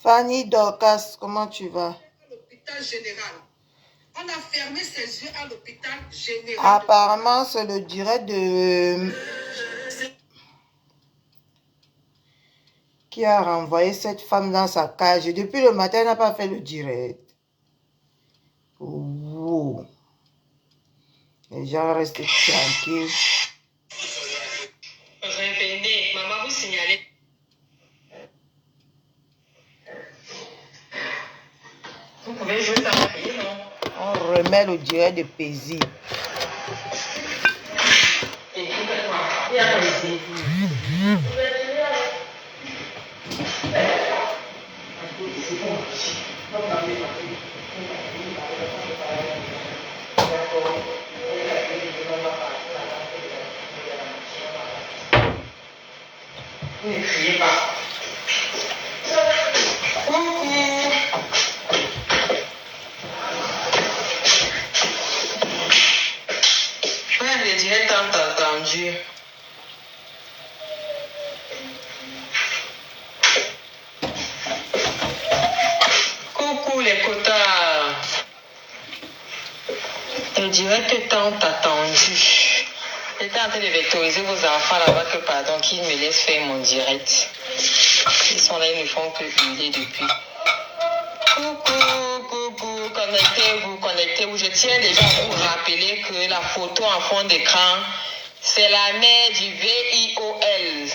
Fanny Dorcas, comment tu vas? L'hôpital général. On a fermé ses yeux à l'hôpital général. Apparemment, c'est le direct de... qui a renvoyé cette femme dans sa cage. Et depuis le matin, elle n'a pas fait le direct. Wow. Les gens restent tranquilles. Revenez, maman vous signalez. Vous pouvez jouer ça, non? On remet le direct de Paisy. Ne criez pas. Ouais, le direct tant entendu. Coucou les quotas. Le direct tant attendu. J'étais en train de vectoriser vos enfants là-bas que pardon, qu'ils me laissent faire mon direct. Ils sont là, ils ne font que hurler depuis. Coucou, connectez-vous. Je tiens déjà à vous rappeler que la photo en fond d'écran, c'est la mère du VIOL.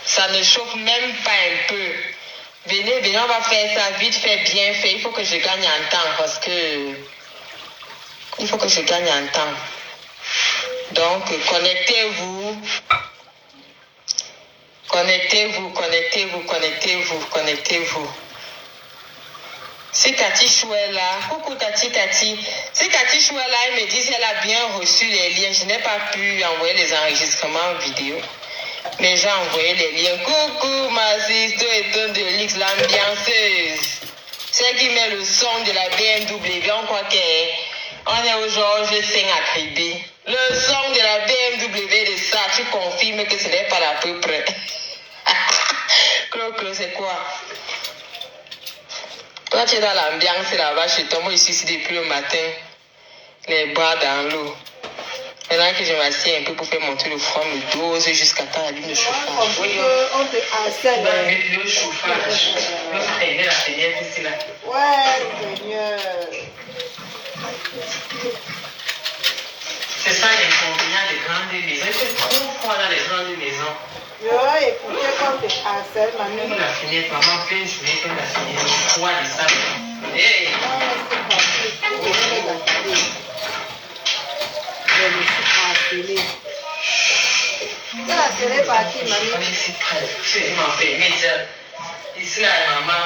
Ça ne chauffe même pas un peu. Venez, on va faire ça vite fait, bien fait. Il faut que je gagne en temps parce que... Il faut que je gagne en temps. Donc, connectez-vous. Si Tati Chou est là, coucou Tati. Si Tati Chou est là, elle me dit si elle a bien reçu les liens. Je n'ai pas pu envoyer les enregistrements vidéo. Mais j'ai envoyé les liens. Coucou ma sister et de l'X, l'ambianceuse. Celle qui met le son de la BMW. On croit qu'on est au Georges 5 à Cribé. Le son de la BMW de ça, tu confirmes que ce n'est pas à peu près. Croque, c'est quoi? Toi, tu es dans l'ambiance là-bas chez toi. Moi, je suis ici depuis le matin. Les bras dans l'eau. Maintenant que je m'assieds un peu pour faire monter le froid, me dose jusqu'à temps la lune de chauffage. Oui, on te harcèle. Le chauffage. On va fermer la fenêtre ici là. Ouais, Seigneur. C'est ça l'inconvénient des grandes maisons. Il fait trop froid dans les grandes maisons. J'aurais écouté quand tu harcèles, ma mère. La fenêtre, maman, pleine journée, comme la fenêtre, le froid de ça. Hey! Je me suis harcelée. Elle est partie, mamie. Je m'en fais, mais ici là, maman.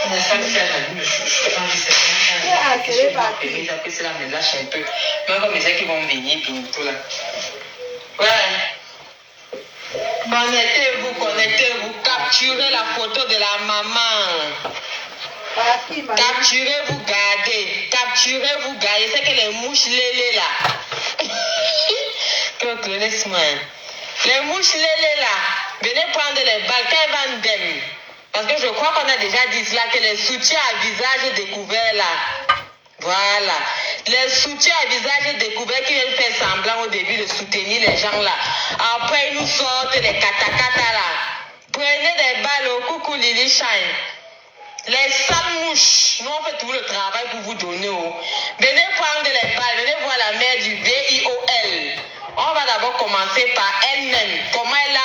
On a ça de faire la lune de chauffage, c'est bien. Après, c'est là, me lâche un peu. Même comme les gens qui vont venir bientôt là. Ouais. Connectez-vous. Capturez la photo de la maman. Capturez-vous, gardez. C'est que les mouches lélé là. Que laisse-moi. Les mouches lélé là. Venez prendre les balles. Quand elles vendent d'elles. Parce que je crois qu'on a déjà dit cela, que les soutiens à visage découvert là. Voilà. Les soutiens à visage découvert qui viennent faire semblant au début de soutenir les gens là. Après, ils nous sortent des katakata là. Prenez des balles au coucou Lily Shine. Les sales mouches, nous on fait tout le travail pour vous donner. Venez prendre les balles, venez voir la mère du VIOL. On va d'abord commencer par elle-même. Comment elle a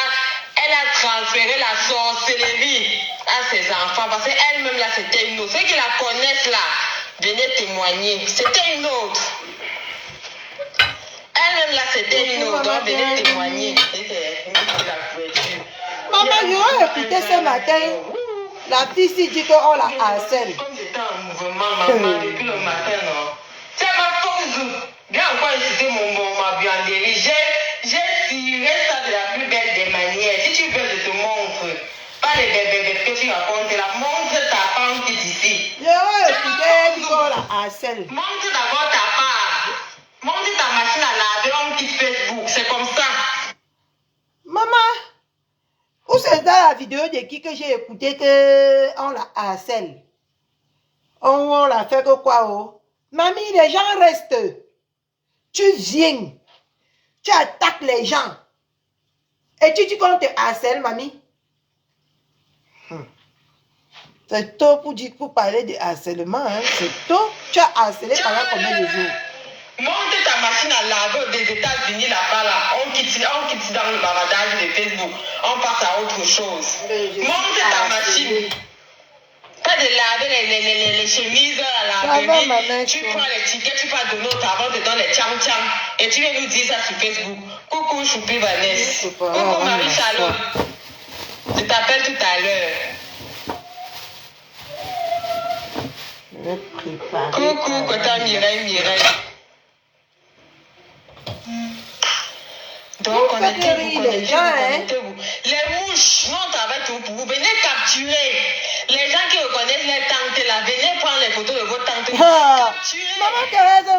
transféré la sorcellerie à ses enfants. Parce qu'elle-même là, c'était une autre. Ceux qui la connaissent là, venez témoigner. C'était une autre. Elle-même là, c'était une autre. Donc venez témoigner. Maman, j'aurais écouté ce matin. La petite fille dit qu'on la harcèle. Comme j'étais en mouvement, maman, depuis le matin, non. C'est ma faute. Viens encore inciter ma vianderie. J'ai tiré ça de la plus belle des manières. Si tu veux, je te montre. Pas les bébés que tu racontes. La montre ta femme qui est ici. J'aurais écouté, elle dit qu'on la harcèle. Montre d'abord ta part. Montre ta machine à laver, on quitte Facebook. C'est comme ça. Maman, où c'est dans la vidéo de qui que j'ai écouté que on la harcèle. On l'a fait que quoi, oh? Mamie, les gens restent. Tu viens. Tu attaques les gens. Et tu dis qu'on te harcèle, mamie? C'est tôt pour parler de harcèlement. Hein? C'est tôt. Tu as harcelé pendant combien de jours? Monte ta machine à laver des États-Unis là-bas, là. On quitte dans le bavardage de Facebook. On passe à autre chose. Monte ta machine. Pas de laver les chemises à laver. Tu prends les tickets, tu vas donner au tabac, tu donnes les tcham-tcham. Et tu viens nous dire ça sur Facebook. Coucou Choupi Vanessa. Coucou Marie-Charlotte. Je t'appelle tout à l'heure. Coucou Kota Mireille. Donc connectez-vous. Les mouches, non, travaillent vous venez capturer. Les gens qui reconnaissent les tantes là, venez prendre les photos de vos tantes. Maman Thérèse,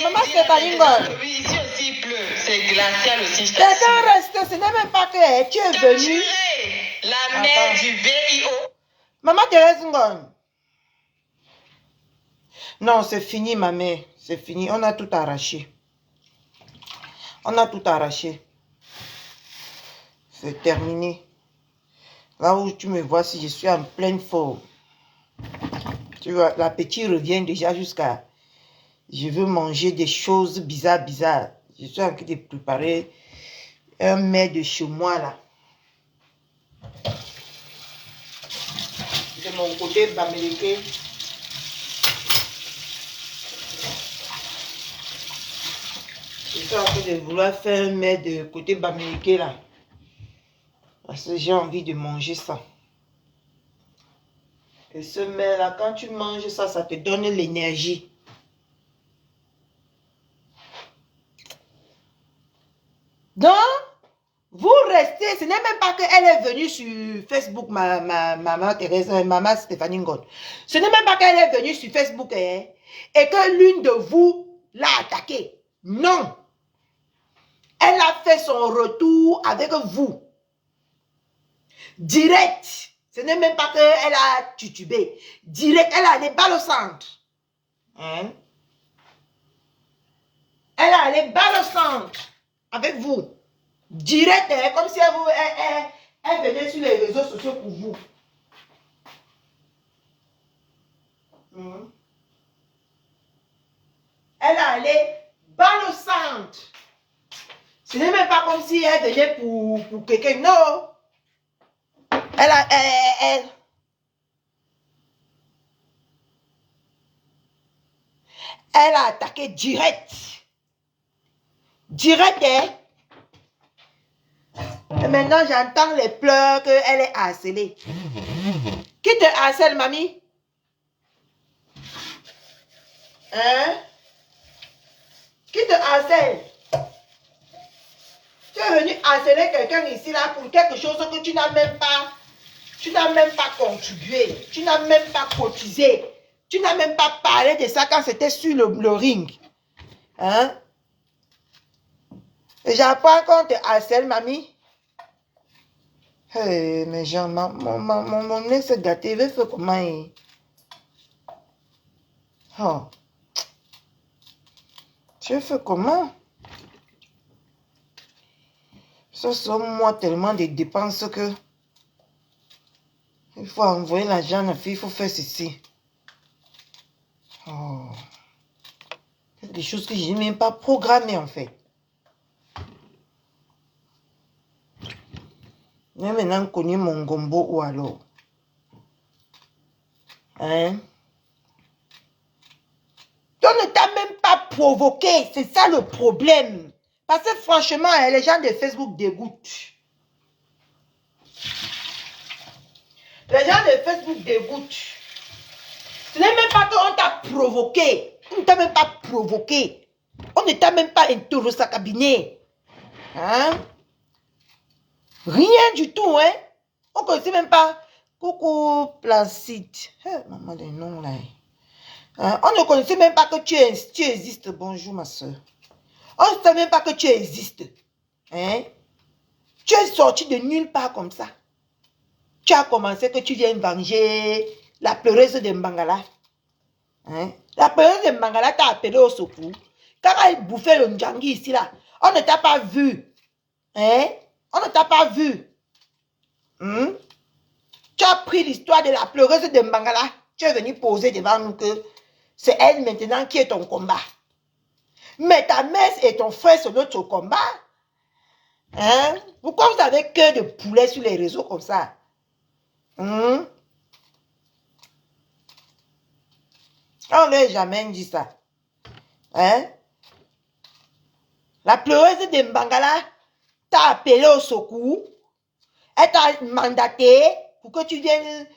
maman Stéphanie Ngol. Oui, ici aussi il pleut. C'est glacial aussi. Quelqu'un reste, ce n'est même pas que tu es venu. La mère du VIO. Maman Thérèse Ngol. Non, c'est fini, ma mère. C'est fini. On a tout arraché. On a tout arraché. C'est terminé. Là où tu me vois, si je suis en pleine forme. Tu vois, l'appétit revient déjà jusqu'à... Je veux manger des choses bizarres. Je suis en train de préparer un mets de chez moi, là. De mon côté, Bamileke. Je suis en train de vouloir faire un mets de côté Bamileke, là. Parce que j'ai envie de manger ça. Et ce mets-là, quand tu manges ça, ça te donne l'énergie. Donc, vous restez, ce n'est même pas qu'elle est venue sur Facebook, maman Thérèse, maman Stéphanie Ngol. Ce n'est même pas qu'elle est venue sur Facebook et que l'une de vous l'a attaqué. Non. Elle a fait son retour avec vous. Direct. Ce n'est même pas qu'elle a titubé. Direct, elle a allé balle au centre. Hein? Elle a allé balle au centre avec vous. Direct, hein? Comme si elle venait sur les réseaux sociaux pour vous. Elle a allé balle au centre. Ce n'est même pas comme si elle venait pour quelqu'un. Non. Elle a attaqué direct. Direct, hein? Et maintenant, j'entends les pleurs qu'elle est harcelée. Qui te harcèle, mamie? Hein? Qui te harcèle? Tu es venu harceler quelqu'un ici, là, pour quelque chose que tu n'as même pas contribué. Tu n'as même pas cotisé. Tu n'as même pas parlé de ça quand c'était sur le ring. Hein? Et j'apprends qu'on te harcèle, mamie. Hey, mais genre, mon nez s'est gâté. Il veut faire comment? Oh. Tu veux faire comment? Ça sont moi tellement de dépenses que il faut envoyer l'argent à la fille, il faut faire ceci. Oh. C'est des choses que je n'ai même pas programmées en fait. Mais maintenant connu mon gombo ou alors. Hein? On ne t'a même pas provoqué, c'est ça le problème. Parce que franchement, les gens de Facebook dégoûtent. Les gens de Facebook dégoûtent. Ce n'est même pas qu'on t'a provoqué. On ne t'a même pas provoqué. On ne t'a même pas interrogé à cabinet. Hein? Rien du tout, hein? On ne connaissait même pas. Coucou Placide. Hey, maman, des noms là. Hein? On ne connaissait même pas que tu existes. Bonjour ma soeur. On ne sait même pas que tu existes. Hein? Tu es sorti de nulle part comme ça. Tu as commencé que tu viens venger la pleureuse de Mbangala. Hein? La pleureuse de Mbangala t'a appelé au secours. Quand elle bouffait le Ndjangi ici, là, on ne t'a pas vu. Hein? On ne t'a pas vu. Hein? Tu as pris l'histoire de la pleureuse de Mbangala. Tu es venu poser devant nous que c'est elle maintenant qui est ton combat. Mais ta mère et ton frère sont notre combat. Hein? Pourquoi vous avez que de poulet sur les réseaux comme ça? Hein? On ne leur a jamais dit ça. Hein? La pleureuse de Mbangala t'a appelé au secours. Elle t'a mandaté pour que tu viennes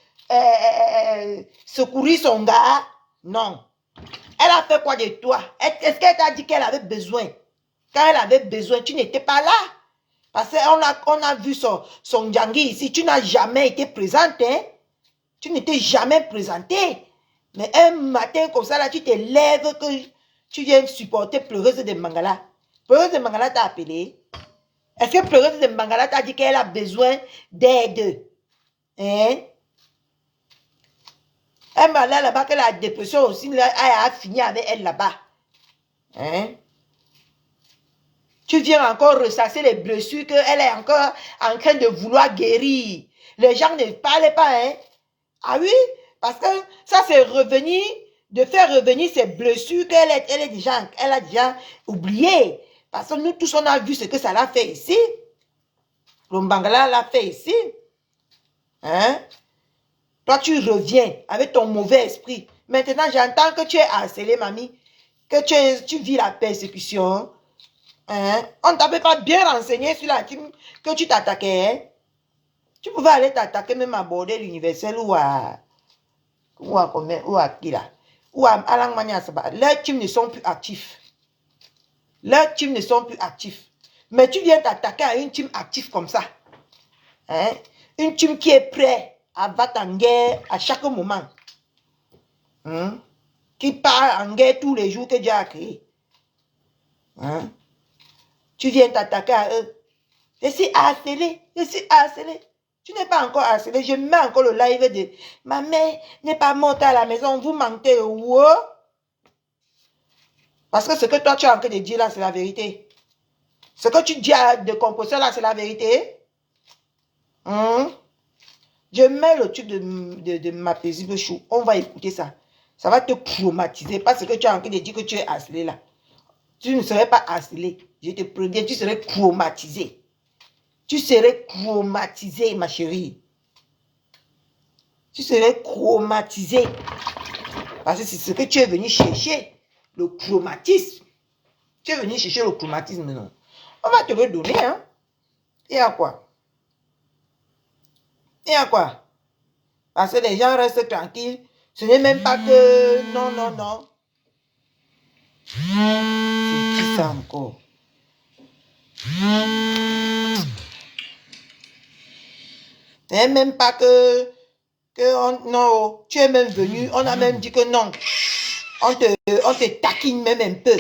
secourir son gars. Non. Elle a fait quoi de toi? Est-ce qu'elle t'a dit qu'elle avait besoin? Quand elle avait besoin, tu n'étais pas là. Parce qu'on a vu son Ndjangi ici. Tu n'as jamais été présente. Hein? Tu n'étais jamais présentée. Mais un matin comme ça, là, tu te lèves que tu viens supporter pleureuse de Mbangala. Pleureuse de Mbangala t'a appelé. Est-ce que pleureuse de Mbangala t'a dit qu'elle a besoin d'aide? Hein? Elle m'a là là-bas que la dépression aussi, là, elle a fini avec elle là-bas. Hein? Tu viens encore ressasser les blessures qu'elle est encore en train de vouloir guérir. Les gens ne parlent pas, hein? Ah oui? Parce que ça, c'est revenir, de faire revenir ces blessures qu'elle a déjà oubliées. Parce que nous tous, on a vu ce que ça l'a fait ici. Le Mbangala l'a fait ici. Hein? Toi, tu reviens avec ton mauvais esprit. Maintenant, j'entends que tu es harcelé, mamie. Que tu vis la persécution. Hein? On ne t'avait pas bien renseigné sur la team que tu t'attaquais. Hein? Tu pouvais aller t'attaquer même à Bordel universel ou à qui là? Ou à Alangmania Saba. Leurs teams ne sont plus actifs. Leurs teams ne sont plus actifs. Mais tu viens t'attaquer à une team active comme ça. Hein? Une team qui est prête à battre en guerre à chaque moment. Hein? Qui part en guerre tous les jours que Dieu a créé. Hein? Tu viens t'attaquer à eux. Je suis harcelé. Je suis harcelé. Tu n'es pas encore harcelé. Je mets encore le live de ma mère n'est pas morte à la maison. Vous mentez. Wow. Parce que ce que toi tu es en train de dire là, c'est la vérité. Ce que tu dis de composition là, c'est la vérité. Je mets le truc de ma paisible chou. On va écouter ça. Ça va te traumatiser. Parce que tu es en train de dire que tu es harcelé là. Tu ne serais pas harcelé. Je te préviens, tu serais traumatisé. Tu serais traumatisé, ma chérie. Tu serais traumatisé. Parce que c'est ce que tu es venu chercher. Le traumatisme. Tu es venu chercher le traumatisme, non? On va te le donner, hein? Et à quoi? Et à quoi? Parce que les gens restent tranquilles. Ce n'est même pas que... Non, non, non. C'est qui ça encore? Ce n'est même pas que non, tu es même venu. On a même dit que non. On te taquine même un peu.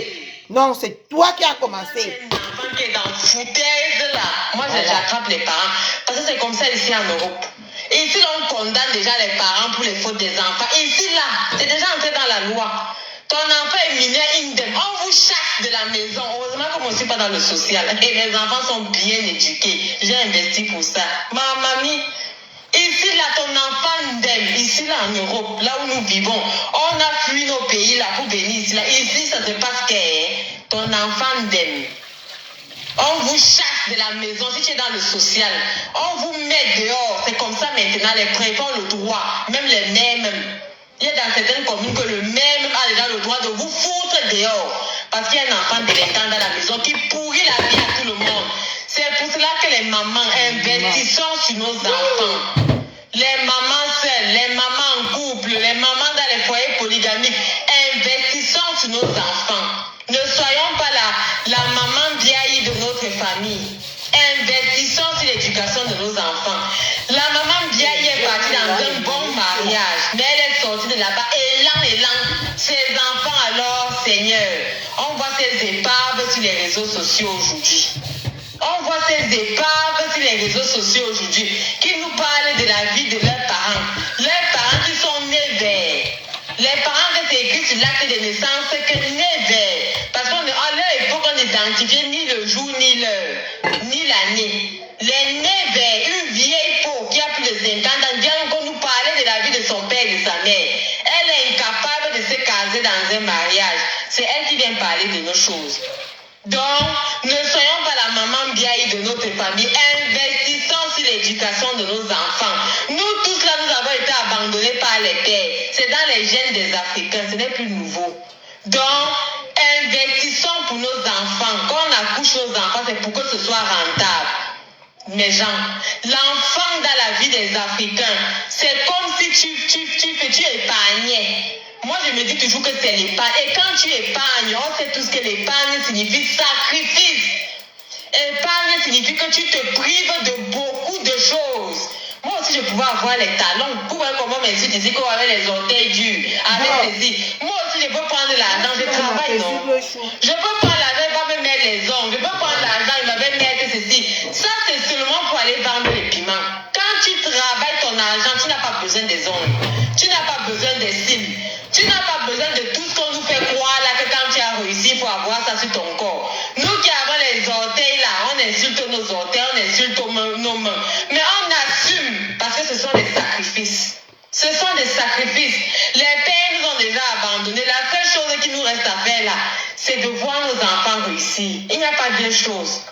Non, c'est toi qui as commencé. L'enfant qui est dans foutaise là. Moi, j'attrape les parents. Parce que c'est comme ça ici en Europe. Et ici, on condamne déjà les parents pour les fautes des enfants. Et ici, là, c'est déjà entré dans la loi. Ton enfant est mineur indemne. On vous chasse de la maison. Heureusement que moi, je ne suis pas dans le social. Et les enfants sont bien éduqués. J'ai investi pour ça. Ma mamie, ici, là, ton enfant indemne. Ici, là, en Europe, là où nous vivons, on a fui nos pays, là, pour venir ici. Là. Ici, ça se passe que ton enfant indemne. On vous chasse de la maison si tu es dans le social. On vous met dehors. C'est comme ça maintenant. Les préfets ont le droit. Même les maires même. Il y a dans certaines communes que le maire même a déjà le droit de vous foutre dehors. Parce qu'il y a un enfant délinquant dans la maison qui pourrit la vie à tout le monde. C'est pour cela que les mamans investissons sur nos enfants. Les mamans seules, les mamans en couple, les mamans dans les foyers polygamiques, investissons sur nos enfants. Ne soyons pas la maman vieille de notre famille. Investissons sur l'éducation de nos enfants. La maman vieille est partie dans un bon mariage, mais elle est sortie de là-bas, élan. Ses enfants alors, Seigneur, on voit ces épaves sur les réseaux sociaux aujourd'hui. On voit ces épaves sur les réseaux sociaux aujourd'hui qui nous parlent de la vie de leurs parents. Leurs parents qui sont nés verts. Les parents que c'est écrit sur l'acte de naissance, c'est que nés verts. Parce qu'à leur époque, on n'identifiait ni le jour, ni l'heure, ni l'année. Les nés verts, une vieille peau qui a plus de 50 ans, vient encore nous parler de la vie de son père et de sa mère. Elle est incapable de se caser dans un mariage. C'est elle qui vient parler de nos choses. Donc, ne soyons pas la maman vieille de notre famille. Investissons sur l'éducation de nos enfants. Nous tous là, nous avons été abandonnés par les pères. C'est dans les gènes des Africains, ce n'est plus nouveau. Donc, investissons pour nos enfants. Quand on accouche nos enfants, c'est pour que ce soit rentable. Mes gens, l'enfant dans la vie des Africains, c'est comme si tu épargnais. Moi, je me dis toujours que c'est l'épargne. Et quand tu épargnes, on sait tous que l'épargne signifie sacrifice. Épargne signifie que tu te prives de beaucoup de choses. Moi aussi, je pouvais avoir les talons. Vous voyez comment mes suites ici, qu'on avait les orteils durs, avec ceci. Moi aussi, je peux prendre l'argent, je travaille, non? Je peux prendre l'argent, il va me mettre les ongles. Je peux prendre l'argent, il va me mettre ceci. Ça, c'est seulement pour aller vendre les piments. Quand tu travailles ton argent, tu n'as pas besoin des ongles. Tu n'as pas besoin des cils. Tu n'as pas besoin de tout ce qu'on nous fait croire là que quand tu as réussi, il faut avoir ça sur ton corps. Nous qui avons les orteils là, on insulte nos orteils, on insulte nos mains. Mais on assume parce que ce sont des sacrifices. Ce sont des sacrifices. Les pères nous ont déjà abandonnés. La seule chose qui nous reste à faire là, c'est de voir nos enfants réussir. Il n'y a pas deux choses.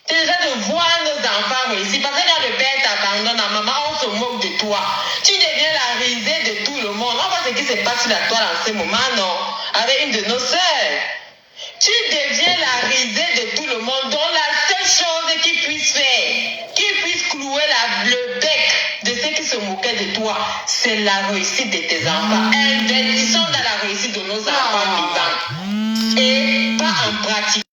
C'est déjà de voir nos enfants réussir. Parce que quand le père t'abandonne, la maman, on se moque de toi. Tu deviens la risée de tout le monde. On voit ce qui se passe sur la toile en ce moment, non? Avec une de nos sœurs. Tu deviens la risée de tout le monde. Donc la seule chose qu'ils puissent faire, qu'ils puissent clouer le bec de ceux qui se moquaient de toi, c'est la réussite de tes enfants. Investissons dans la réussite de nos enfants vivants. Et pas en pratique.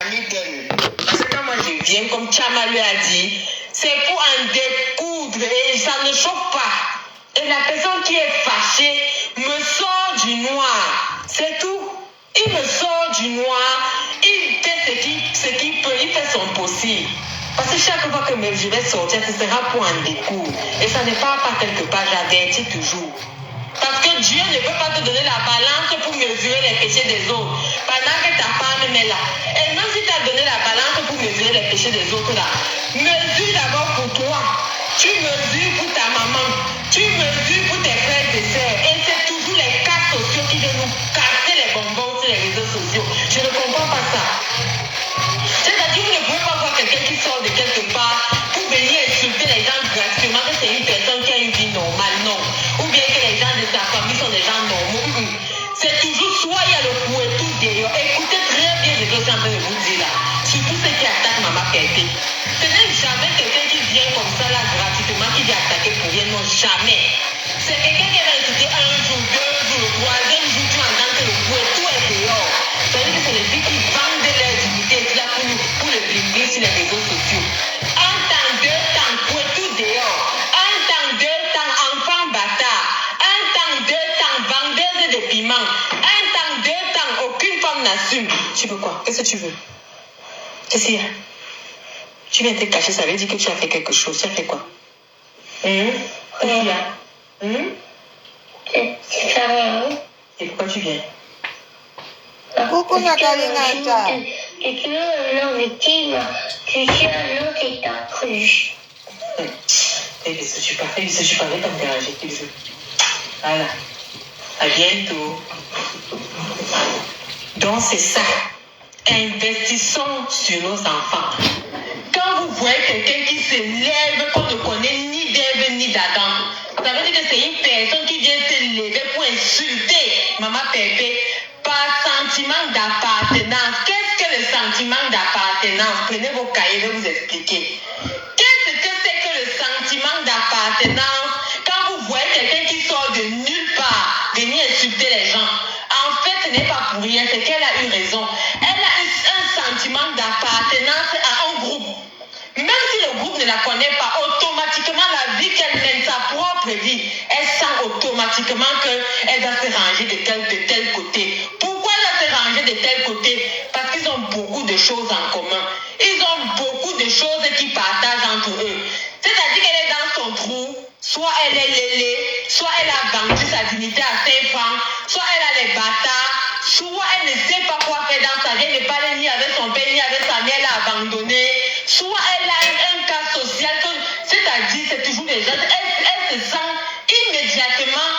Parce que quand moi je viens, comme Chama lui a dit, c'est pour en découdre et ça ne choque pas. Et la personne qui est fâchée me sort du noir. C'est tout. Il me sort du noir. Il fait ce qu'il peut. Il fait son possible. Parce que chaque fois que je vais sortir, ce sera pour en découdre. Et ça ne part pas quelque part. J'avertis toujours. Parce que Dieu ne peut pas te donner la balance pour mesurer les péchés des autres. Pendant que ta femme est là. Et même si tu as donné la balance pour mesurer les péchés des autres là, mesure d'abord pour toi. Tu mesures pour ta maman. Tu mesures pour tes frères et sœurs. Et c'est toujours les cas sociaux qui viennent nous casser les bonbons sur les réseaux sociaux. Je ne comprends pas ça. C'est-à-dire que vous ne pouvez pas voir quelqu'un qui sort de quelque part pour venir insulter les gens gratuitement que c'est une personne qui a une vie normale, non. Ou bien que les gens de sa famille sont des gens normaux. C'est toujours soit il y a le fou et tout derrière. Écoutez très bien ce que je suis en train de vous dire là. Surtout ceux qui attaquent Maman Pépé. Ce n'est jamais quelqu'un qui vient comme ça là gratuitement qui vient attaquer pour rien, non, jamais. C'est quelqu'un qui va insulter un jour, deux jours, le troisième jour, tu entends que le fou et tout est dehors. C'est-à-dire que c'est les filles qui vendent leur dignité là pour le publier sur les réseaux sociaux. Un temps, deux temps, fou et tout dehors. Un temps, deux temps, enfant bâtard. Un temps, deux temps, vendeuse de piments. Un temps, deux temps, aucune femme n'assume. Tu veux quoi? Qu'est-ce que tu veux? Qu'est-ce qu'il y a? Tu viens te cacher, ça veut dire que tu as fait quelque chose. Tu as fait quoi? Qu'est-ce qu'il y a? C'est ça, rien. Et pourquoi tu viens? Coucou Nakalinata. Et tu es une victime. Tu sais un nom qui t'a cru. Et laisse tu parles, laisse tu parler comme garage, tu veux. Voilà. À bientôt. Donc c'est ça. Investissons sur nos enfants. Quand vous voyez quelqu'un qui se lève, qu'on ne connaît ni d'Ève ni d'Adam, ça veut dire que c'est une personne qui vient se lever pour insulter Maman Pépé par sentiment d'appartenance. Qu'est-ce que le sentiment d'appartenance? Prenez vos cahiers, je vais vous expliquer. Qu'est-ce que c'est que le sentiment d'appartenance quand vous voyez quelqu'un qui sort de nulle part venir insulter les gens? En fait, ce n'est pas pour rien, c'est qu'elle a eu raison. Elle a un sentiment d'appartenance à un groupe. Même si le groupe ne la connaît pas, automatiquement qu'elle doit se ranger de tel côté. Pourquoi elle doit se ranger de tel côté? Parce qu'ils ont beaucoup de choses en commun. Ils ont beaucoup de choses qu'ils partagent entre eux. C'est-à-dire qu'elle est dans son trou, soit elle est lélé, soit elle a vendu sa dignité à 5 francs, soit elle a les bâtards, soit elle ne sait pas quoi faire dans sa vie, elle ne parle ni avec son père, ni avec sa mère, elle a abandonné, soit elle a un cas social, c'est-à-dire c'est toujours des gens, elle se sent immédiatement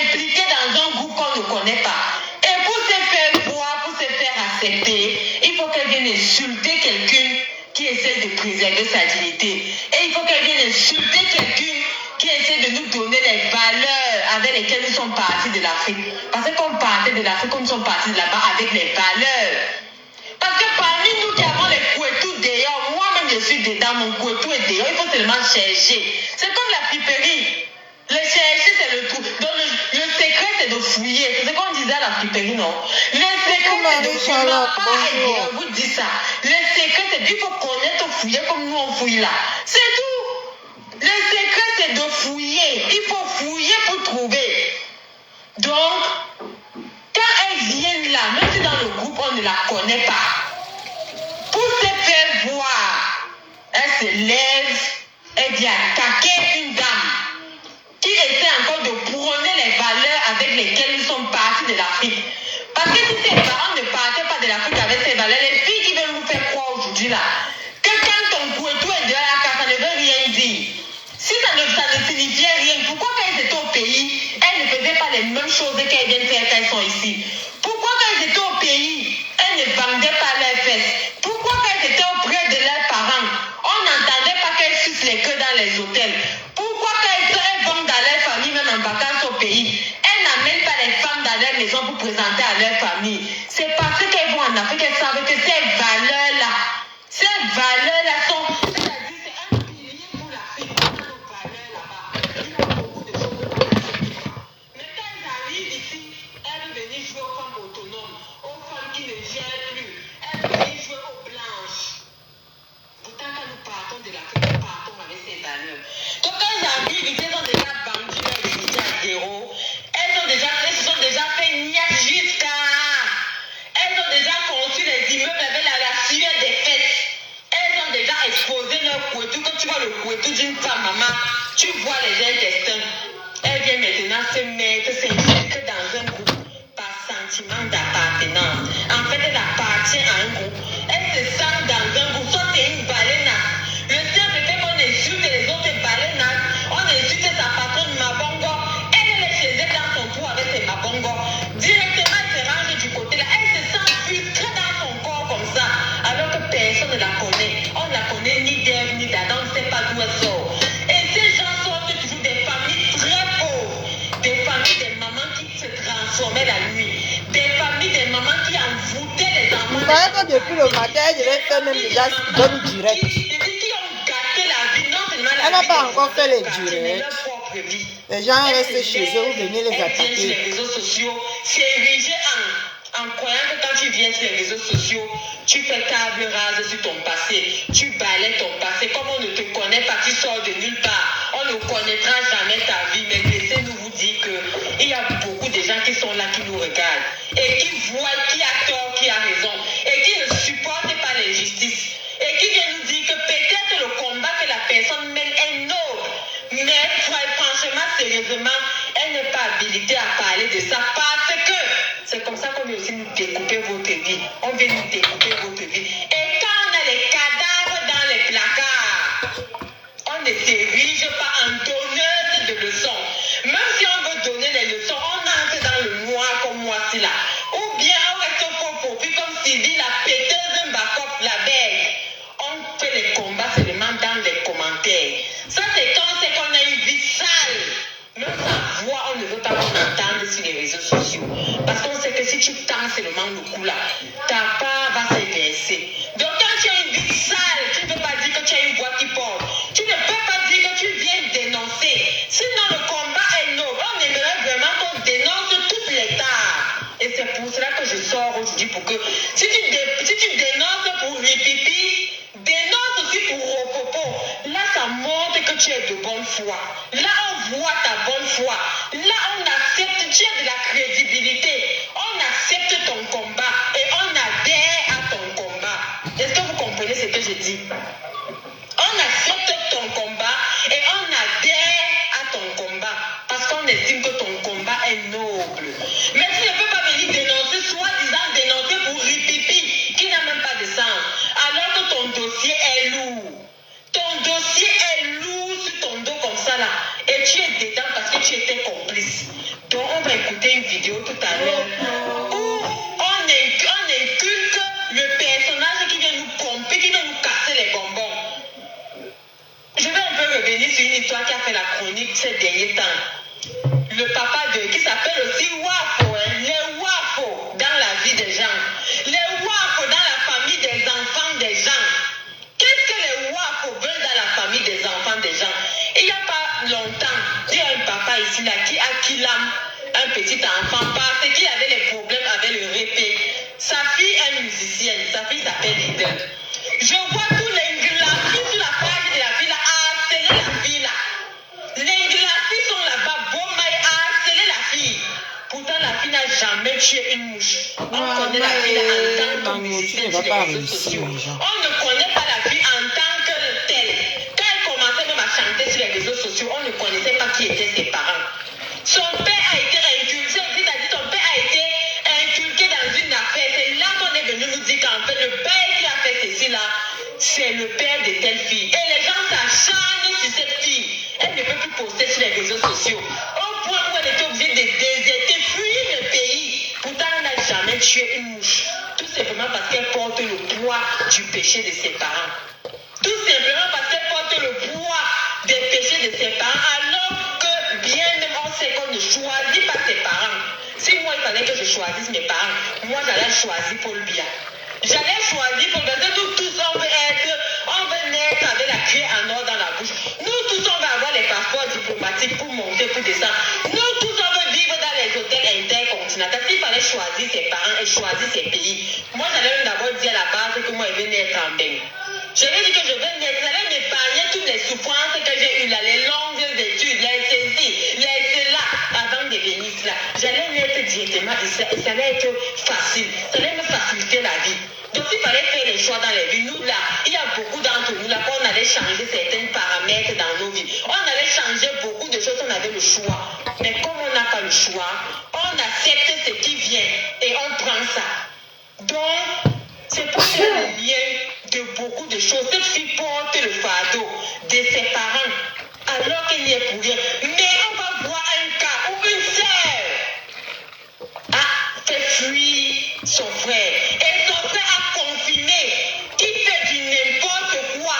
impliquée dans un groupe qu'on ne connaît pas. Et pour se faire voir, pour se faire accepter, il faut qu'elle vienne insulter quelqu'un qui essaie de préserver sa dignité. Et il faut qu'elle vienne insulter quelqu'un qui essaie de nous donner les valeurs avec lesquelles nous sommes partis de l'Afrique. Parce que comme partait de l'Afrique, comme nous sommes partis de là-bas avec les valeurs. Parce que parmi nous qui avons les couetous dehors, moi-même je suis dedans, mon couetou est dehors, il faut seulement chercher. C'est comme la friperie. Le chercher, c'est le trou. Donc le secret, c'est de fouiller. C'est ce qu'on disait à la friperie, non? Le secret, c'est de fouiller. On vous dit ça. Le secret, c'est qu'il faut connaître, fouiller comme nous on fouille là. C'est tout. Le secret, c'est de fouiller. Il faut fouiller pour trouver. Donc, quand elles viennent là, même si dans le groupe, on ne la connaît pas, pour se faire voir, elle se lève, elle vient attaquer une dame qui essaie encore de prôner les valeurs avec lesquelles nous sommes partis de l'Afrique. Parce que si ces parents ne partaient pas de l'Afrique avec ces valeurs, les filles qui veulent nous faire croire aujourd'hui là, que quand ton couettou est dehors la case, ça ne veut rien dire. Si ça ne signifiait rien, pourquoi quand elles étaient au pays, elles ne faisaient pas les mêmes choses qu'elles viennent faire quand elles sont ici? Pourquoi quand elles étaient au pays, elles ne vendaient pas leurs fesses? Pourquoi quand elles étaient auprès de leurs parents, on n'entendait pas qu'elles sucent les queues dans les hôtels? Pourquoi quand elles vont dans leur famille, même en vacances au pays, elles n'amènent pas les femmes dans leur maison pour présenter à leur famille? C'est parce qu'elles vont en Afrique, elles savent que ces valeurs-là sont... C'est-à-dire, c'est un pilier pour l'Afrique. On a nos valeurs là-bas. Il y a beaucoup de choses pour l'Afrique. Mais quand elles arrivent ici, elles veulent venir jouer aux femmes autonomes, aux femmes qui ne gèrent plus. Elles veulent venir jouer aux blanches. Pourtant, quand nous partons de l'Afrique, nous partons avec ces valeurs. Donc, quand elles arrivent, elles ont déjà vendu leur dignité à zéro. Elles se sont déjà fait niaque jusqu'à... Elles ont déjà construit les immeubles avec la sueur des fesses. Elles ont déjà exposé leur couettou. Quand tu vois le couettou d'une femme, maman, tu vois les intestins. Elles viennent maintenant se mettre, s'inscrire dans un groupe par sentiment d'appartenance. En fait, elle appartient à un groupe. Elle se sent dans un groupe. Soit c'est une baleineuse. Le simple fait qu'on insulte les autres baleineuse, on insulte sa patronne Mabongo. Elle est chez elle dans son trou avec ses Mabongo. Directement, elle se range du côté là. Elle se sent frustrée dans son corps comme ça. Alors que personne ne la connaît. On ne la connaît ni d'Ève ni d'Adam, on ne sait pas d'où elle sort. Et ces gens sortent toujours des familles très pauvres. Des familles des mamans qui se transformaient la nuit. Des familles des mamans qui envoûtaient les enfants. Vous voyez que depuis le matin, je vais faire même déjà bonne direct. Qui ont gâté la vie, non seulement la Elle n'a vie pas des encore fait les enfants, mais directs. leur propre vie. Les gens restent chez eux, vous venez les Sur attaquer. les réseaux sociaux, c'est érigé en croyant que quand tu viens sur les réseaux sociaux, tu fais table rase sur ton passé, tu balais ton passé. Comme on ne te connaît pas, tu sors de nulle part. On ne connaîtra jamais ta vie, mais laissez-nous vous dire qu'il y a beaucoup de gens qui sont là, qui nous regardent et qui voient qui a tort, qui a raison et qui ne supportent pas l'injustice et qui viennent nous dire que peut-être le combat que la personne mène est noble, mais franchement, sérieusement, elle n'est pas habilitée à parler de ça parce que c'est comme ça qu'on vient aussi nous découper votre vie. On vient nous découper votre vie. Et quand on a les cadavres dans les placards, on ne s'érige pas en donneuse de leçons. Même si on veut donner les leçons, on entre dans le noir comme moi, c'est là. Ou bien on reste faux, puis comme Sylvie, la péteuse, un backup, la belle. On fait les combats seulement dans les commentaires. Ça, c'est quand c'est qu'on a une vie sale. Même sa voix, on ne veut pas qu'on entende sur les réseaux sociaux. Parce qu'on sait que si tu tends seulement le coup là, ta part va se verser. Donc quand tu as une vie sale, tu ne peux pas dire que tu as une voix qui porte. Tu ne peux pas dire que tu viens dénoncer. Sinon le combat est noble. On aimerait vraiment qu'on dénonce toutes les tares. Et c'est pour cela que je sors aujourd'hui pour que si tu dénonces pour Ripipi, dénonce aussi pour Ropopo. Là, ça montre que tu es de bonne foi. Là, on voit ta bonne foi. Là, on a tu as de la crédibilité. On accepte ton combat et on adhère à ton combat. Est-ce que vous comprenez ce que je dis? On accepte ton combat et on adhère à ton combat parce qu'on estime que ton combat est noble. Mais tu ne peux pas venir dénoncer, soi-disant dénoncer pour ripipi qui n'a même pas de sens, alors que ton dossier est lourd. Ton dossier est lourd sur ton dos comme ça là et tu es dedans parce que tu étais complice. Donc on va écouter une vidéo tout à l'heure où on inculque le personnage qui vient nous pomper, qui vient nous casser les bonbons. Je vais un peu revenir sur une histoire qui a fait la chronique ces derniers temps. Le papa qui s'appelle aussi Wafo, les Wafo dans la vie des gens. Les Wafo dans la famille des enfants des gens. Qu'est-ce que les Wafo veulent dans la famille des enfants des gens? Il n'y a pas longtemps, il y a un papa ici là qui a kidnappé un petit enfant parce qu'il avait des problèmes avec le répé. Sa fille est musicienne, sa fille s'appelle Lidl. Je vois tous les glacis sur la page de la fille là, harceler la fille là. Les glacis sont là-bas, bon maille, harceler la fille. Pourtant la fille n'a jamais tué une mouche. On connaît la fille en tant que musicienne sur les réseaux sociaux. On ne connaît pas la fille en tant que telle. Quand elle commençait même à chanter sur les réseaux sociaux, on ne connaissait pas qui étaient ses parents. Son père a été inculqué, c'est-à-dire son père a été inculqué dans une affaire. C'est là qu'on est venu nous dire qu'en fait le père qui a fait ceci là, c'est le père de telle fille. Et les gens s'acharnent sur cette fille. Elle ne peut plus poster sur les réseaux sociaux. Au point où elle était obligée de déserter, fuir le pays. Pourtant, elle n'a jamais tué une mouche. Tout simplement parce qu'elle porte le poids du péché de ses parents. Tout simplement parce qu'elle porte le poids des péchés de ses parents, alors que bien même on sait qu'on ne choisit pas ses parents. Si moi il fallait que je choisisse mes parents, moi j'allais choisir Paul Biya. J'allais choisir Paul Biya. Nous tous on veut naître avec la clé en or dans la bouche. Nous tous on va avoir les passeports diplomatiques pour monter, pour descendre. Nous tous on veut vivre dans les hôtels intercontinentaux. S'il fallait choisir ses parents et choisir ses pays, moi j'allais d'abord dire à la base que moi je vais naître en Beng. Je vais dire que je vais naître, j'allais m'épargner toutes les souffrances que j'ai eues là, les longues études, les saisies, les cela, avant de venir là. J'allais naître directement ici et ça allait être facile, ça allait me faciliter la vie. Donc s'il fallait faire les choix dans les vies, nous là, il y a beaucoup d'entre nous là, qu'on allait changer certains paramètres dans nos vies. On allait changer beaucoup de choses, on avait le choix. Mais comme on n'a pas le choix, on accepte ce qui vient et on prend ça. Donc, c'est pour faire le lien de beaucoup de choses. Cette fille porte le fardeau de ses parents alors qu'elle n'y est pour rien. Mais on va voir un cas où une sœur a fait fuir son frère. Et son frère a confirmé qu'il fait du n'importe quoi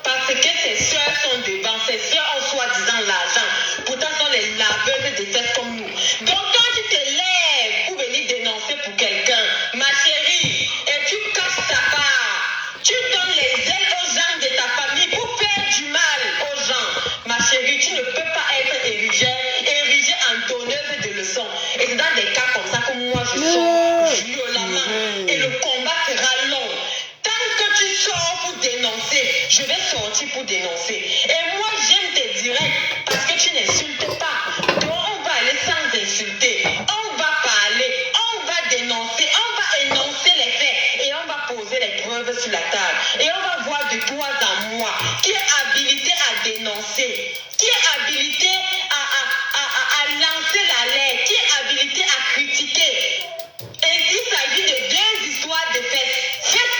parce que ses sœurs sont devant. Ses sœurs ont soi-disant l'argent. Pourtant, sont les laveuses de fesses comme nous. Donc, quand tu te lèves pour venir dénoncer pour quelqu'un, ma chérie, et tu casses ta part, tu donnes les ailes aux gens de ta famille pour faire du mal aux gens. Ma chérie, tu ne peux pas être érigée en donneuse de leçons. Et c'est dans des cas comme ça que moi je sors violemment. Et le combat sera long. Tant que tu sors pour dénoncer, je vais sortir pour dénoncer. Et moi, j'aime tes directs parce que tu n'insultes pas. Donc, on va aller sans insulter. On va parler, on va dénoncer, on va énoncer les faits et on va poser les preuves sur la table. Et on va voir de toi en moi qui est habilité à dénoncer, qui est habilité à lancer l'alerte, qui est habilité à critiquer. Ainsi, il s'agit de deux histoires de fesse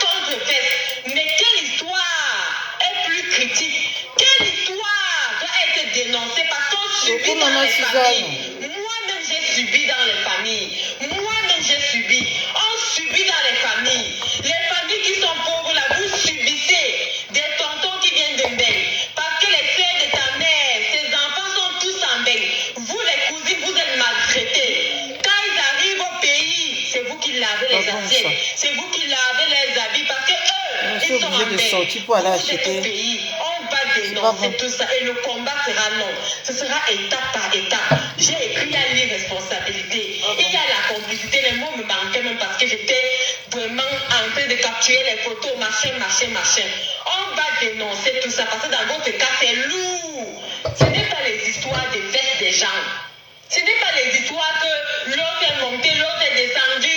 contre fesse. Mais quelle histoire est plus critique? Quelle histoire doit être dénoncée parce qu'on subit dans les familles? Moi-même, j'ai subi dans les familles. Moi-même, j'ai subi. On subit dans les familles. Les familles qui sont pauvres, là, vous subissez des tontons qui viennent de Beng. Parce que les sœurs de ta mère, ses enfants sont tous en Beng. Vous, les cousines, vous êtes maltraités. Quand ils arrivent au pays, c'est vous qui lavez les assiettes. C'est vous qui lavez les habits parce que eux, ils sont en Beng. Vous êtes au pays. On va dénoncer tout ça et le combat sera long. Ce sera étape par étape. J'ai écrit à l'irresponsabilité. Il y a la complicité. Les mots me manquaient même parce que j'étais vraiment en train de capturer les photos, machin. On va dénoncer tout ça parce que dans votre cas, c'est lourd. Ce n'est pas les histoires des fesses des gens. Ce n'est pas les histoires que l'autre est monté, l'autre est descendu.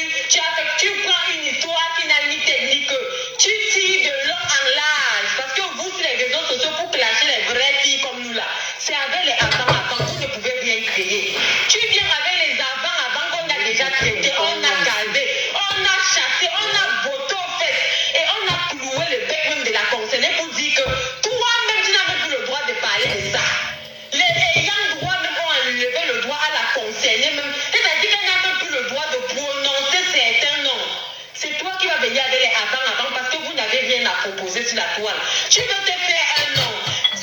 Tu prends une histoire qui n'a ni tête ni queue. Tu tires de long en large. Parce que vous, sur les réseaux sociaux, pour clasher les vraies filles comme nous là, c'est avec les avant, vous ne pouvez rien créer. Tu viens avec les avant qu'on a déjà traité, on a gardé, on a chassé, on a botté aux fesses et on a cloué le bec même de la concernée pour dire que toi-même, tu n'as même plus le droit de parler de ça. Les ayants droit même ont enlevé le droit à la concernée même. C'est-à-dire qu'elle n'a même plus le droit de prononcer certains noms. C'est toi qui vas venir avec les avant parce que vous n'avez rien à proposer sur la toile. Tu veux te faire un nom.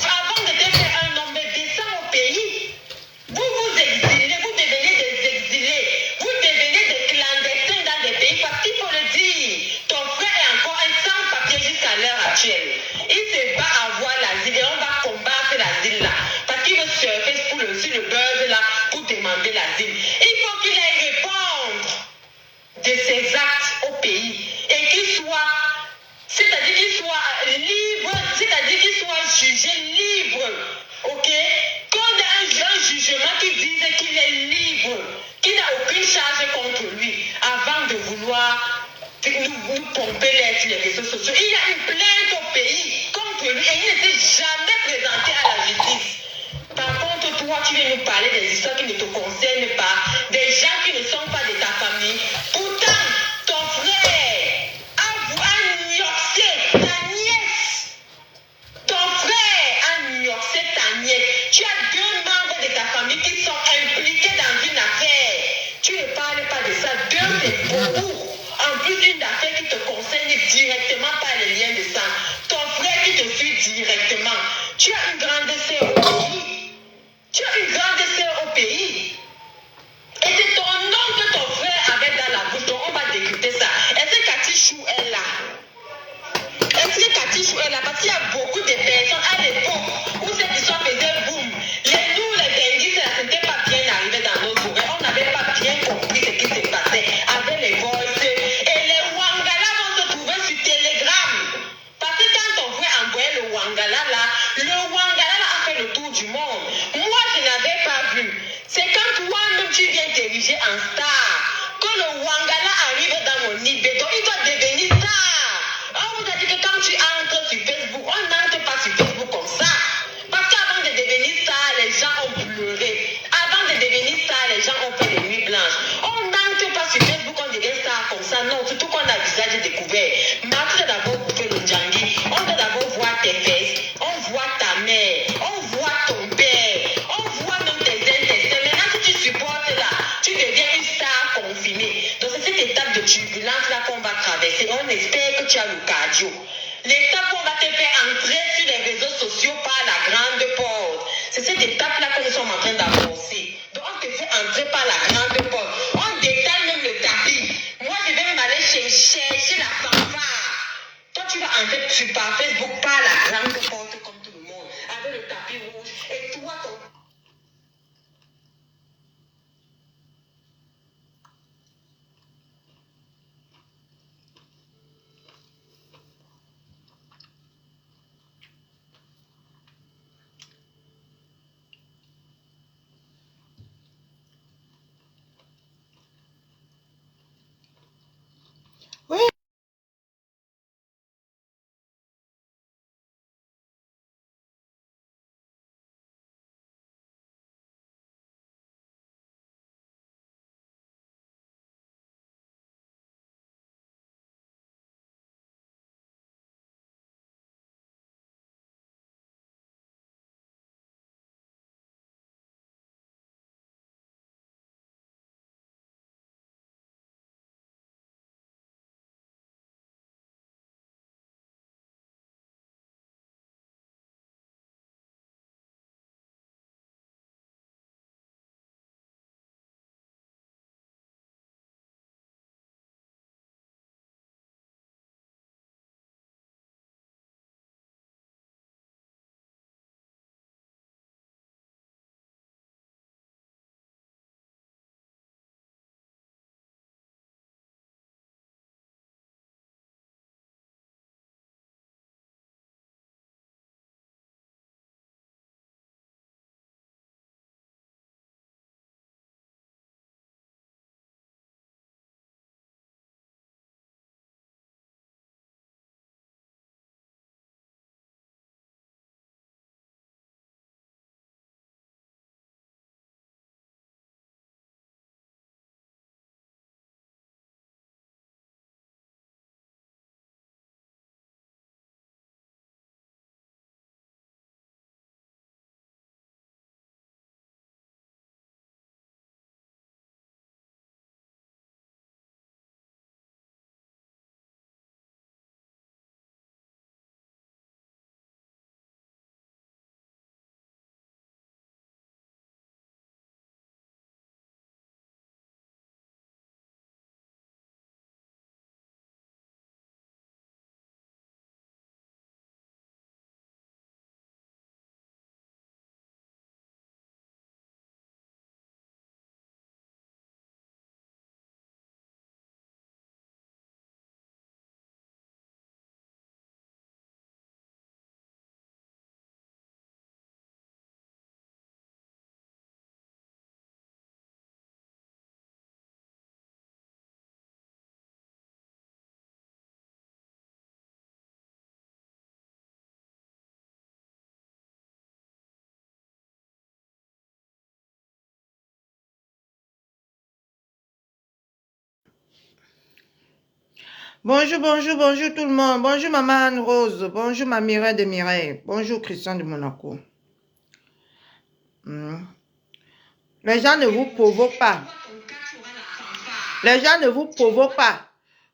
Avant de te faire un nom, mais descends au pays. Vous vous exilez, vous devenez des exilés. Vous devenez des clandestins dans des pays parce qu'il faut le dire. Ton frère est encore un sans-papier jusqu'à l'heure actuelle. Il se bat à avoir l'asile et on va combattre l'asile là. Parce qu'il veut surfer sur le buzz là pour demander l'asile. Il faut qu'il aille répondre de ses actes au pays et qu'il soit, c'est-à-dire qu'il soit libre, c'est-à-dire qu'il soit jugé libre, ok? Qu'on ait un jugement qui dise qu'il est libre, qu'il n'a aucune charge contre lui, avant de vouloir nous pomper sur les réseaux sociaux. Il y a une plainte au pays contre lui et il ne s'est jamais présenté à la justice. Par contre, toi, tu viens nous parler des histoires qui ne te concernent pas, des gens qui ne sont pas de ta famille. Pourtant, ton frère a nioxé ta nièce. Ton frère a nioxé ta nièce. Tu as 2 membres de ta famille qui sont impliqués dans une affaire. Tu ne parles pas de ça. 2, c'est beaucoup. En plus, une affaire qui te concerne directement par les liens de sang. Ton frère qui te suit directement. Tu as une grande sœur au pays. Tu as une grande sœur au pays. Et c'est ton nom que ton frère avait dans la bouche. Donc on va décrypter ça. Est-ce que Cathy Chou est là? Est-ce que Cathy Chou est là? Parce qu'il y a beaucoup de personnes à l'époque où cette histoire faisait boum. Nous, les Benguis, ça n'était pas bien arrivé dans nos oreilles. On n'avait pas bien compris ce qui se passait avec les voices. Et les Wangala vont se trouver sur Telegram. Parce que quand ton frère envoyait le Wangala là a fait le tour du monde. Moi, je n'avais pas vu. C'est quand toi-même tu viens t'ériger en star que le Wangala arrive dans mon Nibé. Donc il doit devenir star. On vous a dit que quand tu entres sur Facebook, on n'entre pas sur Facebook comme ça. Parce qu'avant de devenir star, les gens ont pleuré. Avant de devenir star, les gens ont fait des nuits blanches. On n'entre pas sur Facebook, on devient star comme ça. Non, surtout qu'on a le visage découvert. Marc doit d'abord bouffer le djangi. On doit d'abord voir tes fesses. On voit ta mère. On voit ton père. On voit même tes intestins. Maintenant, si tu supportes là, tu deviens une star confirmée. Donc, c'est cette étape de turbulence là qu'on va traverser. On espère que tu as le cardio. L'étape où on va te faire entrer sur les réseaux sociaux par la grande porte. C'est cette étape là que nous sommes en train d'avancer. Donc, on te fait entrer par la grande porte. On détale même le tapis. Moi, je vais même aller chercher la fanfare. Toi, tu vas entrer par Facebook par la grande porte comme tout le monde, avec le tapis rouge. Et toi, ton Bonjour, bonjour, bonjour tout le monde. Bonjour maman Anne-Rose. Bonjour ma Mireille de Mireille. Bonjour Christian de Monaco. Les gens ne vous provoquent pas. Les gens ne vous provoquent pas.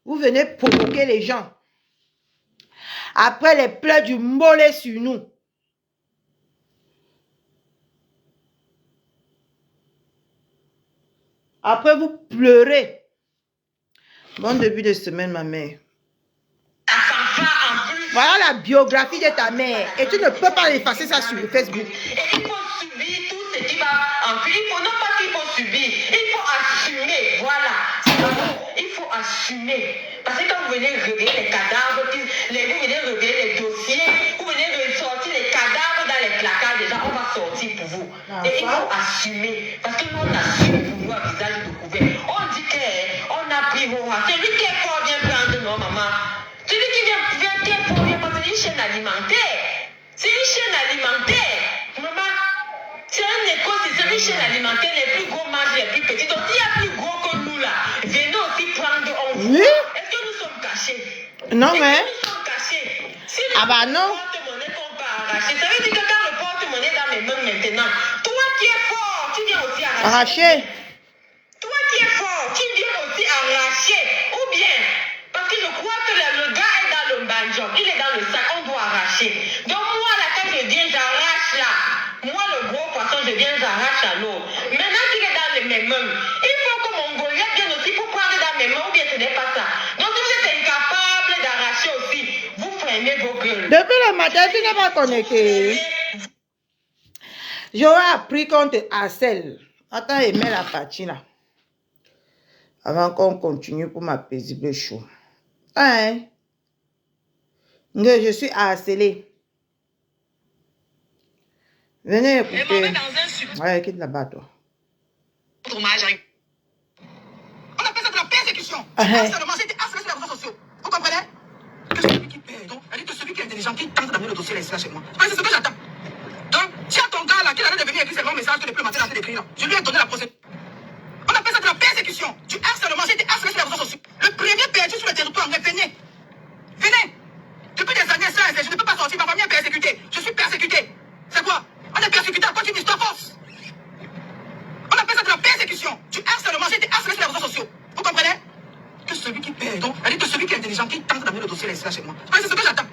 Vous venez provoquer les gens. Après les pleurs du mollet sur nous. Après vous pleurez. Bon début de semaine ma mère. Voilà la biographie de ta mère. Et tu ne peux pas effacer ça sur Facebook. Et il faut subir tout ce qui va en plus. Il faut non pas qu'il faut subir. Il faut assumer. Voilà. Il faut assumer. Parce que quand vous venez regarder les cadavres, vous venez regarder les dossiers, vous venez ressortir les cadavres dans les placards déjà, on va sortir pour vous. Et il faut assumer. Parce que nous on assume pour nous à visage découvert. On dit qu'on a pris vos races. Celui qui est fort vient prendre nos mamans. Celui qui vient fort vient prendre une chaîne alimentaire. C'est une chaîne alimentaire. Maman, c'est un écosystème, c'est une chaîne alimentaire. Les plus gros mangent les plus petits. Donc s'il y a plus gros que nous là, venez aussi prendre en vous. Oui. Est-ce que nous sommes cachés? Non, mais. Nous sommes cachés. Si Ah bah non. Le porte-monnaie qu'on peut arracher, ça veut dire que quand le porte-monnaie est dans mes mains maintenant, toi qui es fort, tu viens aussi arracher. Toi qui es fort, tu viens aussi arracher. Ou bien, parce que je crois que le gars est dans le banjo, il est dans le sac, on doit arracher. Donc moi là, quand je viens, j'arrache là. Moi le gros poisson, je viens, j'arrache à l'eau. Maintenant qu'il est dans mes mains, il faut que mon Goliath vienne aussi pour prendre dans mes mains, ou bien ce n'est pas ça. Donc si vous êtes incapable d'arracher aussi, vous freinez vos gueules. Depuis le matin, tu n'es pas connecté. J'aurais appris qu'on te harcèle. Attends, et mets la partie là. Avant qu'on continue pour ma paisible show. Hein? Je suis harcelée. Venez écouter. Ouais, quitte là-bas, toi. On appelle ça de la persécution. Seulement, c'était harcelé sur les réseaux sociaux. Vous comprenez? Que celui qui paie, donc, elle dit que celui qui est intelligent, qui tente d'amener le dossier là chez moi. C'est ce que j'attends. Donc, si à ton gars là, qui a l'air de venir écrire ces longs messages que depuis le matin, il a d'écrire, je lui ai donné la procédure. On appelle ça de la persécution. Du harcèlement, j'ai été harcelé sur les réseaux sociaux. Le premier perdu sur le territoire, mais venez. Venez. Depuis des années, ça, je ne peux pas sortir. Ma famille est persécutée. Je suis persécuté. C'est quoi? On est persécuté à cause d'une histoire fausse. On appelle ça de la persécution. Du harcèlement, j'ai été harcelé sur les réseaux sociaux. Vous comprenez? Que celui qui paie, donc, elle dit que celui qui est intelligent, qui tente d'amener le dossier là chez moi. C'est ce que j'attends.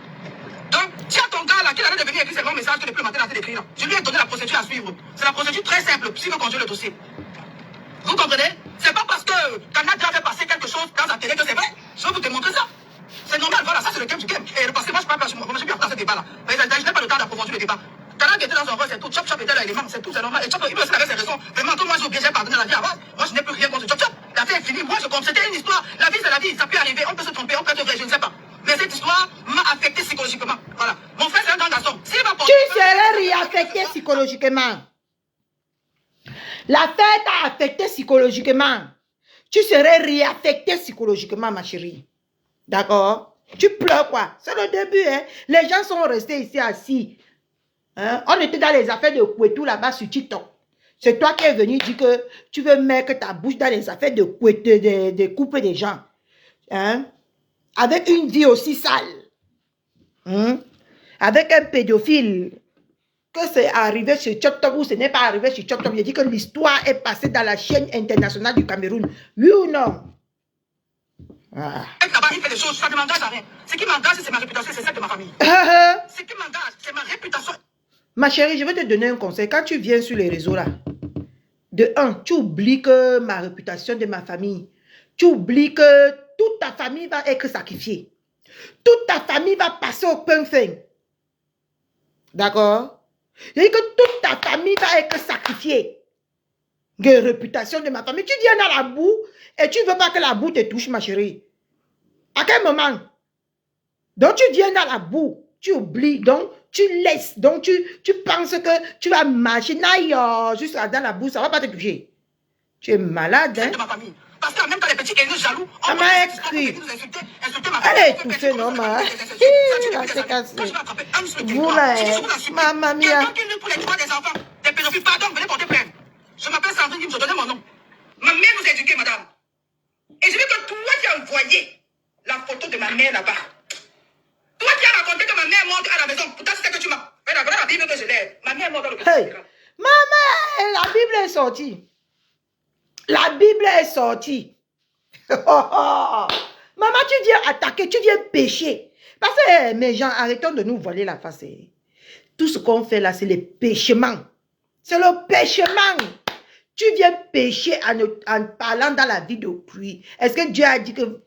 Donc, si à ton gars là, qui a l'air de venir écrire ces longs messages que depuis le matin, il a d'écrire, je lui ai donné la procédure à suivre. C'est la procédure très simple, si vous conduisez le dossier. Vous comprenez? C'est pas parce que Canada fait passer quelque chose dans la télé que c'est vrai. Je vais vous démontrer ça. C'est normal, voilà, ça c'est le game du game. Et le passé, moi je parle pas, je suis bien dans ce débat là. Mais je n'ai pas le temps d'approfondir le débat. Canada était dans son rôle, c'est tout. Chop Chop était là, l'élément, c'est tout, c'est normal. Et Chop, il peut aussi avoir ses raisons. Vraiment, tout moi j'ai oublié, j'ai pardonné la vie avant. Moi je n'ai plus rien contre Chop Chop. La vie est finie. Moi je compte, c'était une histoire. La vie c'est la vie, ça peut arriver, on peut se tromper, on peut être vrai, je ne sais pas. Mais cette histoire m'a affecté psychologiquement. Voilà. Mon frère c'est un grand garçon. S'il va porter. Tu serais réaffecté psychologiquement. L'affaire t'a affecté psychologiquement. Tu serais réaffecté psychologiquement, ma chérie. D'accord? Tu pleures quoi? C'est le début, hein? Les gens sont restés ici assis. Hein? On était dans les affaires de Kouetou là-bas sur TikTok. C'est toi qui es venu dire que tu veux mettre ta bouche dans les affaires de Kouetou, de couper des gens. Hein? Avec une vie aussi sale. Hein? Avec un pédophile. Que c'est arrivé sur TikTok ou ce n'est pas arrivé sur TikTok. Il dit que l'histoire est passée dans la chaîne internationale du Cameroun. Oui ou non? Ah. Là-bas, il fait des choses, ça ne m'engage à rien. Ce qui m'engage, c'est ma réputation, c'est celle de ma famille. Ce qui m'engage, c'est ma réputation. Ma chérie, je vais te donner un conseil. Quand tu viens sur les réseaux là, de un, tu oublies que ma réputation de ma famille, tu oublies que toute ta famille va être sacrifiée. Toute ta famille va passer au pain fin. D'accord? Je dis que toute ta famille va être sacrifiée. La réputation de ma famille. Tu viens dans la boue et tu ne veux pas que la boue te touche, ma chérie. À quel moment? Donc tu viens dans la boue, tu oublies, donc tu laisses, donc tu penses que tu vas marcher jusqu'à dans la boue, ça ne va pas te toucher. Tu es malade, hein? De ma famille. Parce que même quand les petits haineux jaloux, on m'a écrit. Elle est étouffée, non, ma. Vous là, maman mia. Quelqu'un qui lutte pour les droits des enfants, des pédophiles, pardon, venez porter plainte. Je m'appelle Sandrine, je donnais mon nom. Ma mère nous a éduqués, madame. Et je veux que toi qui as envoyé la photo de ma mère là-bas. Toi qui as raconté que ma mère est morte à la maison, pourtant c'est que tu m'as... Regarde la Bible que je l'ai. Ma mère est morte dans le Hey, maman, la Bible est sortie. La Bible est sortie. Maman, tu viens attaquer, tu viens pécher. Parce que, mes gens, arrêtons de nous voler la face. Tout ce qu'on fait là, c'est le péchement. C'est le péchement. Tu viens pécher en parlant dans la vie d'autrui. Est-ce que Dieu a dit que,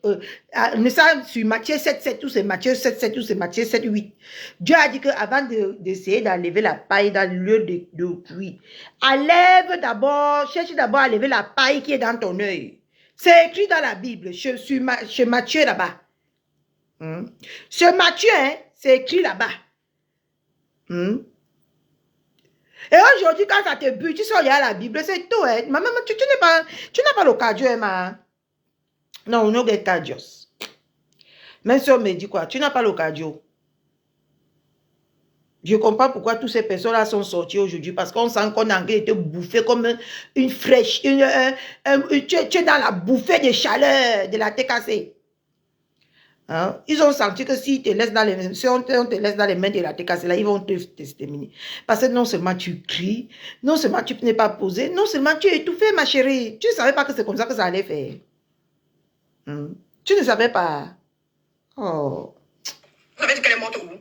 ne ça sur Matthieu 7, ou c'est Matthieu 7, ou c'est Matthieu 7, 8. Dieu a dit qu'avant d'essayer d'enlever la paille dans le lieu d'autrui, cherche d'abord à lever la paille qui est dans ton œil. C'est écrit dans la Bible, chez Matthieu là-bas. Chez Matthieu, hein, c'est écrit là-bas. Et aujourd'hui, quand ça te bute, tu sors à la Bible, c'est tout. Hein. Maman, tu n'as pas le cardio, hein, ma. Non, no get cardios. Même si on me dit quoi, tu n'as pas le cardio. Je comprends pourquoi toutes ces personnes-là sont sorties aujourd'hui, parce qu'on sent qu'on a été bouffé comme une fraîche. Tu es dans la bouffée de chaleur de la TKC. Hein? Ils ont senti que si on te laisse dans les mains de la TKC, là, ils vont te exterminer. Parce que non seulement tu cries, non seulement tu n'es pas posé, non seulement tu es étouffé, ma chérie. Tu ne savais pas que c'est comme ça que ça allait faire. Tu ne savais pas. Oh. Vous avez dit qu'elle est morte où? Vous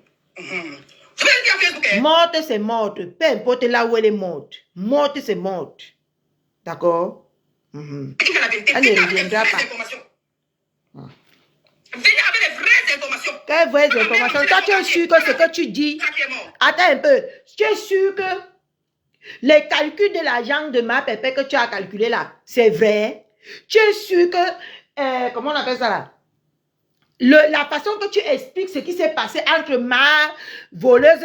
avez dit qu'elle a Facebook. Morte, c'est morte. Peu importe là où elle est morte. Morte, c'est morte. D'accord? Qui fait la vérité? Elle ne reviendra pas. Venez avec les vraies informations. Quelles vraies informations? Toi, tu es sûr que ce que tu dis... Attends un peu. Tu es sûr que les calculs de l'argent de ma pépé que tu as calculé là, c'est vrai? Tu es sûr que... comment on appelle ça là? La façon que tu expliques ce qui s'est passé entre ma pleureuse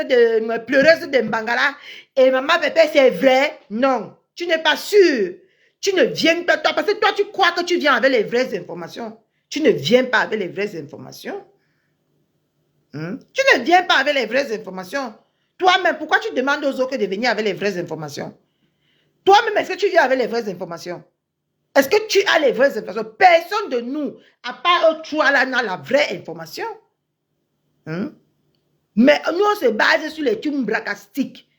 de Mbangala et maman pépé, c'est vrai? Non. Tu n'es pas sûr. Tu ne viens pas... Parce que toi, tu crois que tu viens avec les vraies informations. Tu ne viens pas avec les vraies informations. Tu ne viens pas avec les vraies informations. Toi-même, pourquoi tu demandes aux autres de venir avec les vraies informations? Toi-même, est-ce que tu viens avec les vraies informations? Est-ce que tu as les vraies informations? Personne de nous, à part toi, là, n'a la vraie information. Mais nous, on se base sur les tunes bracastiques.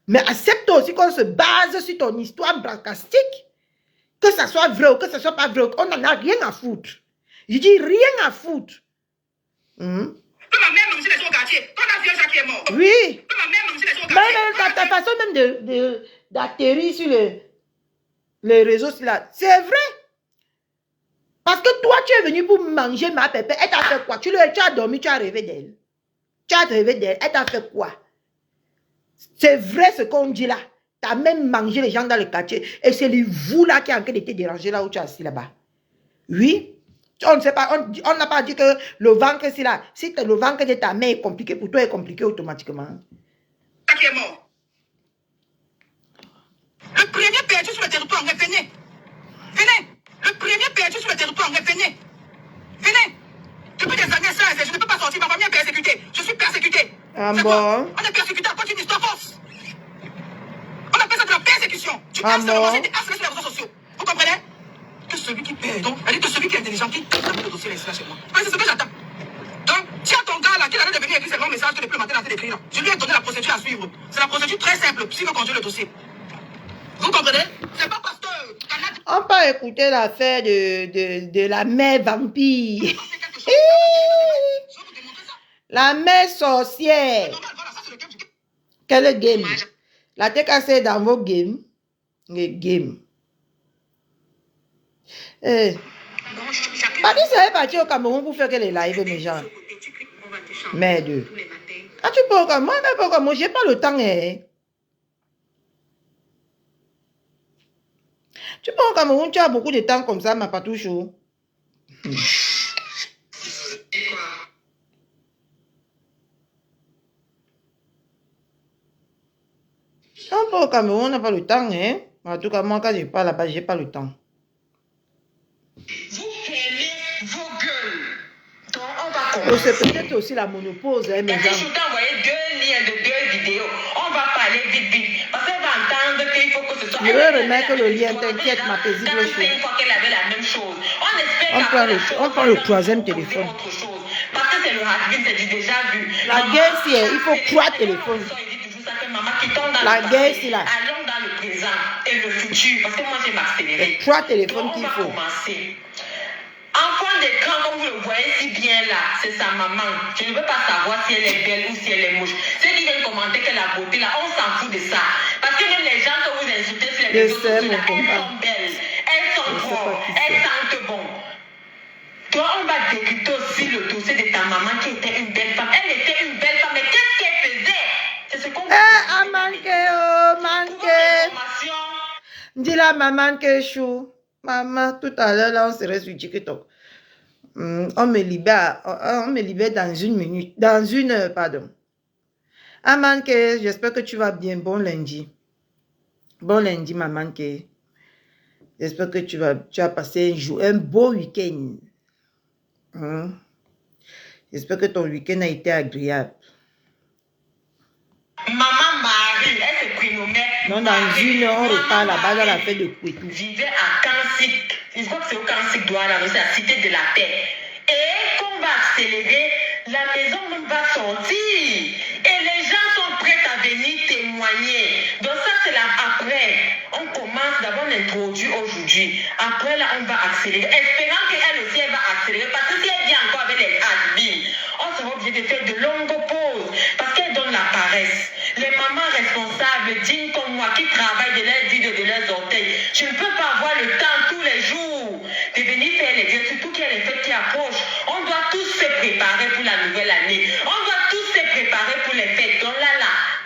Mais accepte aussi qu'on se base sur ton histoire bracastique. Que ça soit vrai ou que ça soit pas vrai, on n'en a rien à foutre. Je dis rien à foutre. Que ma mère me dit les autres quartiers. Quand on a vu un Jacques qui est mort. Oui. Que ma mère me dit les autres quartiers. Mais ta façon même d'atterrir sur les réseaux, c'est vrai. Parce que toi, tu es venu pour manger ma pépé. Elle t'a fait quoi? Tu as dormi, tu as rêvé d'elle. Tu as rêvé d'elle. Elle t'a fait quoi? C'est vrai ce qu'on dit là. Tu as même mangé les gens dans le quartier. Et c'est vous là qui est en train de te déranger là où tu es assis là-bas. Oui. On ne sait pas, on n'a pas dit que le ventre c'est là. Si le ventre de ta mère est compliqué, pour toi est compliqué automatiquement. Qui est mort. Le premier perdu sur le territoire, venez. Venez. Le premier perdu sur le territoire, venez. Venez. Depuis des années, ça, je ne peux pas sortir. Ma famille est persécutée. Je suis persécutée. Ah bon? On est persécuté à cause d'une histoire fausse. On appelle ça de la persécution. Tu ah bon? C'était harcelé sur les réseaux sociaux. Vous comprenez? Que celui qui perd, donc, elle dit que celui qui est intelligent, qui a mis le dossier là chez moi. C'est ce que j'attends. Donc, tiens ton gars là, qui a de venir écrire ce long message que depuis le matin, il a fait d'écrire là. Je lui ai donné la procédure à suivre. C'est la procédure très simple, s'il veut conduire le dossier. Vous comprenez? C'est pas parce que... On peut écouter l'affaire de la mère vampire. La mère sorcière. Quel game? La TKC dans vos games. Les games. Paris, ça est parti au Cameroun pour faire que les lives, mes gens. Merde. Quand tu peux au Cameroun, moi, j'ai pas le temps. Tu peux au Cameroun, tu as beaucoup de temps comme ça, mais pas toujours. On peut au Cameroun, on n'a pas le temps, hein. En tout cas, moi, quand je parle là-bas, j'ai pas le temps. Vous fermez vos gueules. Donc, on va commencer. C'est peut-être aussi la monopause, hein, mes gens. Je t'ai envoyé 2 liens de 2 vidéos. On va parler vite. Parce qu'elle va entendre qu'il faut que ce soit... Je vais remettre le lien, t'inquiète, ma paisible chose. Une fois qu'elle avait la même chose. On espère On prend le troisième téléphone. Parce que c'est le has-been, c'est du déjà vu. La guerre, c'est il faut 3 téléphones. La guerre, c'est là. Allons dans le présent et le futur. Parce que moi, j'ai m'accéléré. 3 téléphones qu'il faut. Commencer. Enfant d'écran, comme vous le voyez si bien là, c'est sa maman. Je ne veux pas savoir si elle est belle ou si elle est moche. Ceux qui viennent commenter que la beauté là, on s'en fout de ça. Parce que même les gens que vous insultez sur les réseaux sociaux, elles sont belles, elles sont fortes, elles sentent bon. Toi, on va décrypter aussi le dossier de ta maman qui était une belle femme. Elle était une belle femme, mais qu'est-ce qu'elle faisait? C'est ce qu'on manqué. Dis la maman que chou. Maman, tout à l'heure, là, on serait sur TikTok. On me libère dans une minute. Dans une heure, pardon. Maman, j'espère que tu vas bien. Bon lundi. Bon lundi, maman. J'espère que tu as passé un beau week-end. J'espère que ton week-end a été agréable. Maman Marie, elle se prénommait. Non, dans une heure, on repart là-bas dans la fête de Kouetou. Vivait à Kansik. Je crois que c'est au Kansik, Douala, c'est la cité de la paix. Et qu'on va accélérer, la maison même va sortir. Et les gens sont prêts à venir témoigner. Donc ça, c'est là après. On commence d'abord à l'introduire aujourd'hui. Après, là, on va accélérer. Espérant qu'elle aussi, elle va accélérer. Parce que si elle vient encore avec les has-been, on sera obligé de faire de longues pauses. Parce qu'elle donne la paresse. Les mamans responsables, dignes comme moi, qui travaillent de leur vie, de leurs orteils. Je ne peux pas avoir le temps tous les jours de venir faire les dieux, surtout qu'il y a les fêtes qui approchent. On doit tous se préparer pour la nouvelle année. On doit tous se préparer pour les fêtes. Donc là,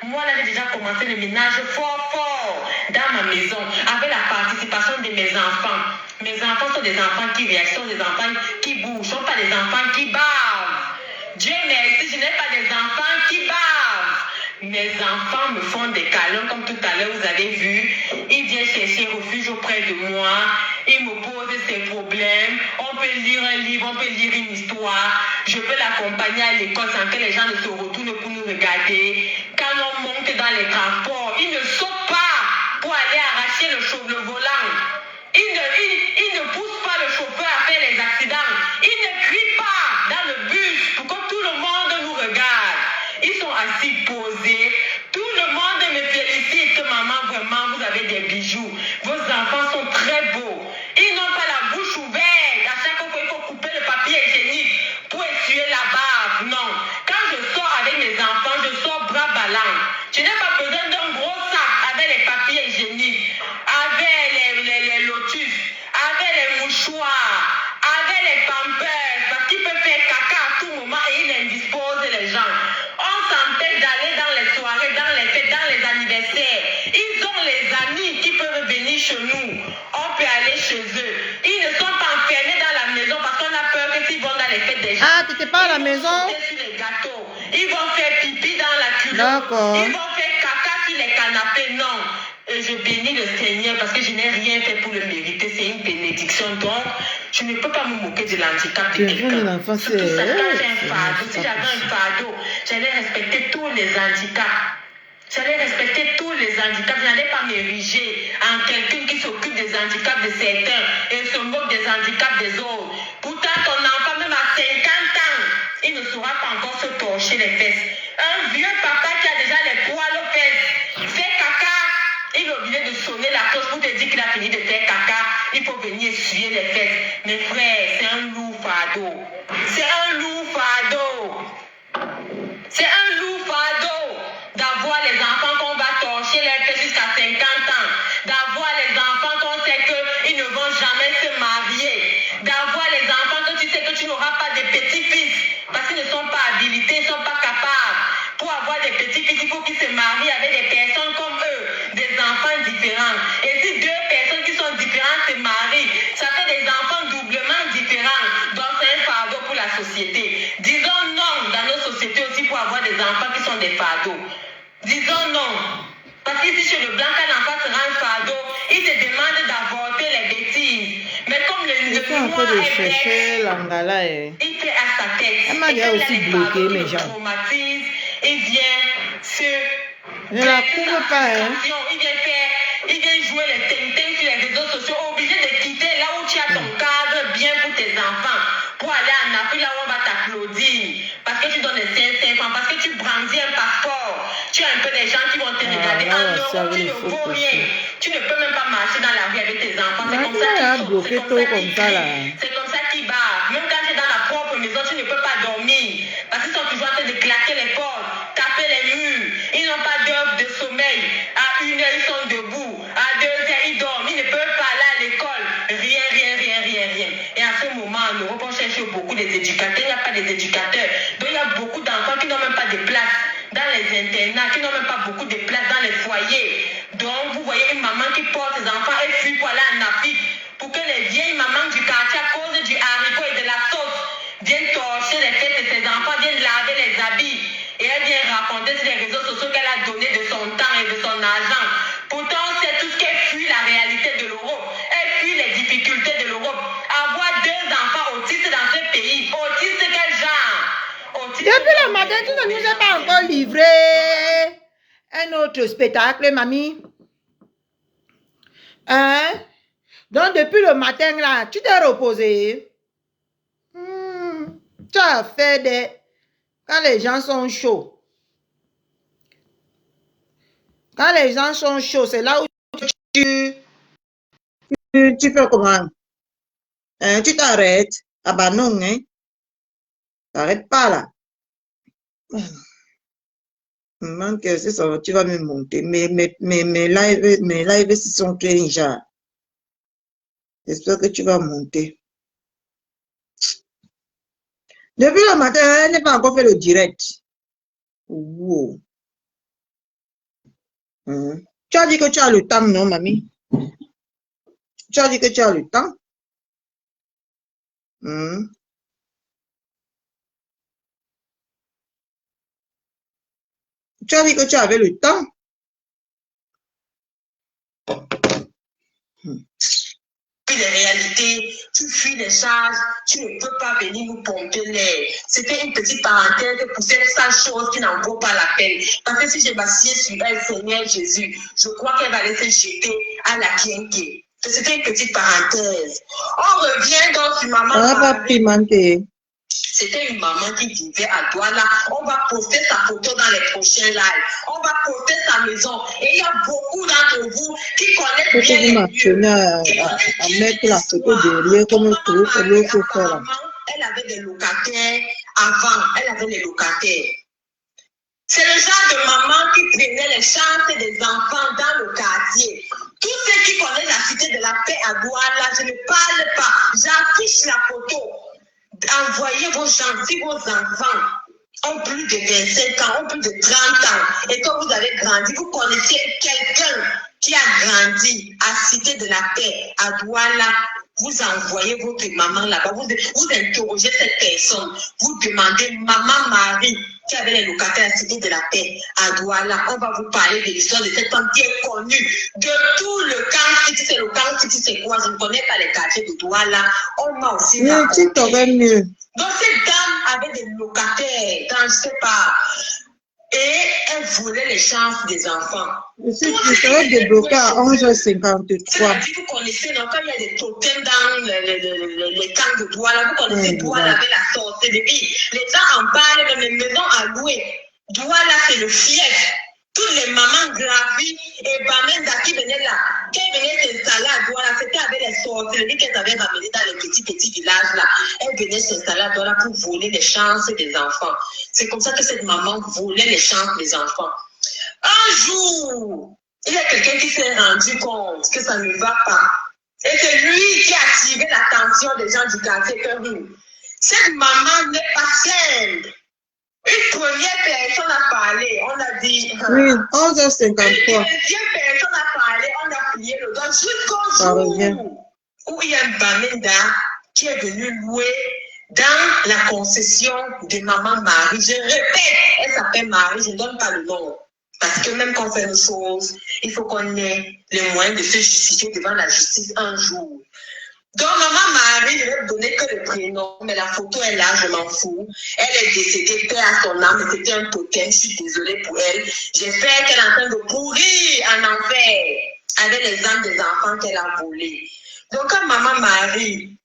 moi, là, j'ai déjà commencé le ménage fort dans ma maison avec la participation de mes enfants. Mes enfants sont des enfants qui réagissent, sont des enfants qui bougent, sont pas des enfants qui bavent. Dieu merci, je n'ai pas des enfants qui bavent. Mes enfants me font des câlins comme tout à l'heure, vous avez vu. Ils viennent chercher refuge auprès de moi. Ils me posent ses problèmes. On peut lire un livre, on peut lire une histoire. Je peux l'accompagner à l'école sans que les gens ne se retournent pour nous regarder. Quand on monte dans les transports, ils ne sautent pas pour aller arracher le volant. Ils ne poussent pas le chauffeur à faire les accidents. Ils ne crient pas dans le bus pour que tout le monde nous regarde. Ils sont assis posés. Tout le monde me félicite que maman, vraiment, vous avez des bijoux. Vos enfants sont très beaux. Ils n'ont pas la bouche ouverte. À chaque fois, il faut couper le papier hygiénique pour essuyer la bave. Non. Quand je sors avec mes enfants, je sors bras ballants. Je n'ai pas besoin d'un gros sac avec les papiers hygiéniques, avec les lotus, avec les mouchoirs, avec les pampers, parce qu'ils peuvent faire caca à tout moment et ils indisposent les gens. On s'empêche d'aller dans les soirées, dans les fêtes, dans les anniversaires. Ils ont les amis qui peuvent venir chez nous. On peut aller chez eux. Ils ne sont pas enfermés dans la maison parce qu'on a peur que s'ils vont dans les fêtes des gens. Ah, tu n'étais pas à la maison? Sur les gâteaux. Ils vont faire pipi dans la culotte. D'accord. Ils vont faire caca sur les canapés. Non. Et je bénis le Seigneur parce que je n'ai rien fait pour le mériter. C'est une bénédiction. Donc, je ne peux pas me moquer de l'handicap de quelqu'un. Si j'avais un fardeau, j'allais respecter tous les handicaps. J'allais respecter tous les handicaps. Je n'allais pas m'ériger en quelqu'un qui s'occupe des handicaps de certains et se moque des handicaps des autres. Pourtant, ton enfant, même à 50 ans, il ne saura pas encore se torcher les fesses. Un vieux papa qui a déjà les poils aux fesses fait caca. Il est obligé de sonner la cloche pour te dire qu'il a fini de faire caca. Il faut venir essuyer les fesses. Mes frères, c'est un lourd fardeau. C'est un lourd fardeau. C'est un lourd fardeau d'avoir les enfants qu'on va torcher les fesses jusqu'à 50 ans. D'avoir les enfants qu'on sait qu'ils ne vont jamais se marier. D'avoir les enfants que tu sais que tu n'auras pas de petits-fils. Parce qu'ils ne sont pas habilités, ils ne sont pas capables. Pour avoir des petits-fils, il faut qu'ils se marient avec des personnes comme eux. Des enfants différents. Et si deux personnes qui sont différentes se marient, ça fait des enfants doublement différents. Donc c'est un fardeau pour la société. Disons non dans nos sociétés aussi pour avoir des enfants qui sont des fardeaux. Disons non. Parce qu'ici chez le blanc, quand l'enfant sera un fardeau, il te demande d'avorter les bêtises. Mais comme le noir est chercher l'angala, il fait à sa tête. Elle m'a déjà aussi bloqué mes gens. Traumatise, il vient se... Ne la couvre pas, hein. Il vient jouer les ting-ting sur les réseaux sociaux, obligé de quitter là où Donc, tu as ton cadre bien pour tes enfants. Pour aller en Afrique, là où on va t'applaudir. Parce que tu donnes les 5 francs. Parce que tu brandis un passeport. Tu as un peu des gens qui vont te regarder. En Europe, tu ne vaux rien. Tu ne peux même pas marcher dans la rue avec tes enfants. C'est comme ça qu'ils sautent. C'est comme ça qu'ils barrent. Même quand tu es dans la propre maison, tu ne peux pas dormir. Parce qu'ils sont toujours en train de claquer les portes, taper les murs. Ils n'ont pas d'heure de sommeil. À 1 heure, ils sont debout. À 2 heures, ils dorment. Ils ne peuvent pas aller à l'école. Rien. Et à ce moment, en Europe, on cherche beaucoup des éducateurs. Il n'y a pas des éducateurs. Donc, il y a beaucoup d'enfants qui n'ont même pas de place dans les internats, qui n'ont même pas beaucoup de place dans les foyers. Donc, vous voyez une maman qui porte ses enfants et fuit pour aller en Afrique. Pour que les vieilles mamans du quartier, à cause du haricot et de la sauce, viennent torcher les fesses de ses enfants, viennent laver les habits. Et elle vient raconter sur les réseaux sociaux qu'elle a donné de son temps et de son argent. Pourtant, c'est tout ce qu'elle fuit la réalité de l'Europe. Elle fuit les difficultés de l'Europe. Avoir 2 enfants autistes dans ce pays. Autistes, quel genre? Autistes, depuis le matin, tu ne nous as pas encore livré un autre spectacle, mamie. Hein? Donc, depuis le matin, là, tu t'es reposé. Tu as fait des... Quand les gens sont chauds. Quand les gens sont chauds, c'est là où tu fais comment? Hein, tu t'arrêtes. Ah bah non, hein. T'arrêtes pas là. Manque, c'est ça, tu vas me monter. Mes lives sont déjà. J'espère que tu vas monter. Depuis le matin, elle n'a pas encore fait le direct. Wow. Tu as dit que tu as le temps, non, mamie? Tu as dit que tu as le temps? Tu as dit que tu avais le temps? Les réalités, tu fuis les charges, tu ne peux pas venir nous pomper l'air. C'était une petite parenthèse pour cette sale chose qui n'en vaut pas la peine. Parce que si je m'assieds sur elle, Seigneur Jésus, je crois qu'elle va aller se jeter à la kienke. C'était une petite parenthèse. On revient donc sur maman. C'était une maman qui vivait à Douala. On va poster sa photo dans les prochains lives. On va poster sa maison. Et il y a beaucoup d'entre vous qui connaissent bien les lieux. À mettre la photo derrière comme un truc, elle avait des locataires avant. Elle avait des locataires. C'est le genre de maman qui prenait les chances des enfants dans le quartier. Tous ceux qui connaissent la cité de la paix à Douala, je ne parle pas. J'affiche la photo. Envoyez vos gentils, vos enfants ont plus de 25 ans, ont plus de 30 ans. Et quand vous avez grandi, vous connaissez quelqu'un qui a grandi à Cité de la Paix, à Douala. Vous envoyez votre maman là-bas, vous interrogez cette personne, vous demandez Maman Marie, qui avait les locataires à la Cité de la Paix, à Douala. On va vous parler de l'histoire de cette femme qui est connue de tout le camp City. C'est le camp City, c'est quoi? Je ne connais pas les quartiers de Douala. On m'a aussi raconté. mieux. Donc cette dame avait des locataires dans, je ne sais pas, et elle voulait les chances des enfants. Je serais débloqué à 11h53. Vous connaissez, donc, quand il y a des totems dans les camps de Douala, vous connaissez Douala avec la sorcellerie. Les gens en parlent dans les maisons à louer. Douala, c'est le fief. Toutes les mamans gravies et Bamenda qui venaient là, qui venaient s'installer à Douala, c'était avec les sorcelleries qu'elles avaient ramenées dans les petits villages là. Elles venaient s'installer à Douala pour voler les chances des enfants. C'est comme ça que cette maman volait les chances des enfants. Un jour, il y a quelqu'un qui s'est rendu compte que ça ne va pas. Et c'est lui qui a attiré l'attention des gens du quartier que cette maman n'est pas saine. Une première personne a parlé, on a dit... Oui, 11h53. Une deuxième personne a parlé, on a plié le doigt jusqu'au jour où il y a une Bamenda qui est venue louer dans la concession de Maman Marie. Je répète, elle s'appelle Marie, je ne donne pas le nom. Parce que même quand on fait une chose, il faut qu'on ait les moyens de se justifier devant la justice un jour. Donc, Maman Marie, je vais vous donner que le prénom, mais la photo est là, je m'en fous. Elle est décédée, paix à son âme, c'était un totem, je suis désolée pour elle. J'espère qu'elle est en train de pourrir en enfer avec les âmes des enfants qu'elle a volés. Donc, quand Maman Marie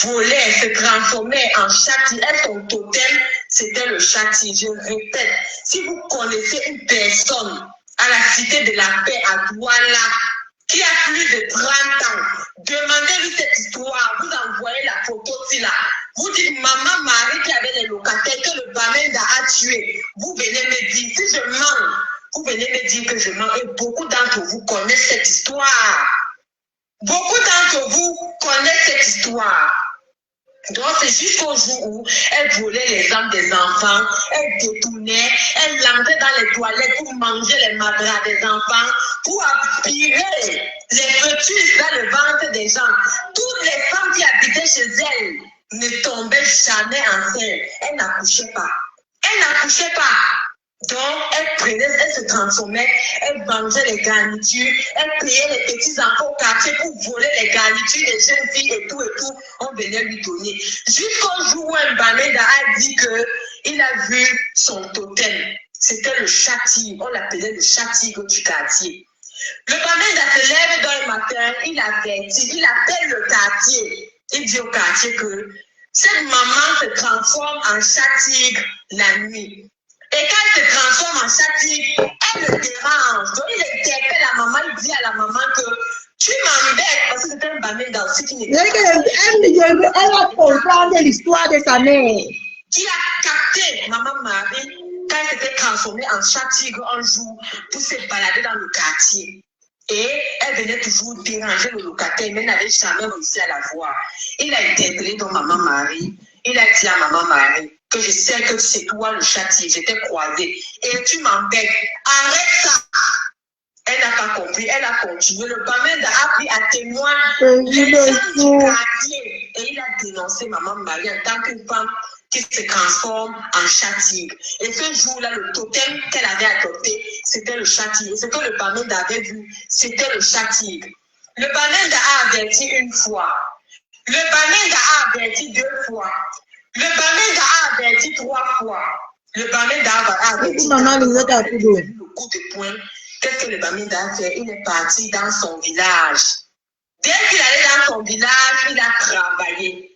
volait, se transformait en châti, son totem, c'était le châti. Je répète, si vous connaissez une personne à la Cité de la Paix à Douala, qui a plus de 30 ans, demandez-lui cette histoire, vous envoyez la photo aussi là. Vous dites Maman Marie qui avait les locataires que le Bamenda a tué. Vous venez me dire, si je mens, vous venez me dire que je mens. Et beaucoup d'entre vous connaissent cette histoire. Beaucoup d'entre vous connaissent cette histoire. Donc, c'est jusqu'au jour où elle volait les âmes des enfants, elle détournait, elle lançait dans les toilettes pour manger les madras des enfants, pour aspirer les fœtus dans le ventre des gens. Toutes les femmes qui habitaient chez elle ne tombaient jamais enceintes. Elle n'accouchait pas. Elle n'accouchait pas. Donc, elle prenait, elle se transformait, elle mangeait les garnitures, elle payait les petits enfants au quartier pour voler les garnitures des jeunes filles et tout, on venait lui donner. Jusqu'au jour où un Bamenda a dit qu'il a vu son totem. C'était le châti, on l'appelait le châti du quartier. Le Bamenda se lève dans le matin, il avertit, il appelle le quartier. Il dit au quartier que cette maman se transforme en châti la nuit. Et quand elle se transforme en châti, elle le dérange. Donc il interpelle la maman, il dit à la maman que tu m'embêtes, parce que c'est un Bamenda aussi qui n'est pas. Elle va comprendre l'histoire de sa mère. Qui a capté Maman Marie quand elle s'était transformée en châti un jour pour se balader dans le quartier. Et elle venait toujours déranger le locataire, mais n'avait jamais réussi à la voir. Il a interpellé donc Maman Marie. Il a dit à Maman Marie que je sais que c'est toi le châti, j'étais croisée. Et tu m'embêtes. Arrête ça. Elle n'a pas compris, elle a continué. Le Bamenda a pris à témoin les gens du quartier. Et il a dénoncé Maman Marie en tant qu'une femme qui se transforme en châti. Et ce jour-là, le totem qu'elle avait adopté, c'était le châti. Et ce que le Bamenda avait vu, c'était le châti. Le Bamenda a averti une fois. Le Bamenda a averti 2 fois. Le Bamenda a averti 3 fois. Le Bamenda a averti le coup de poing. Qu'est-ce que le Bamenda a fait? Il est parti dans son village. Dès qu'il allait dans son village, il a travaillé.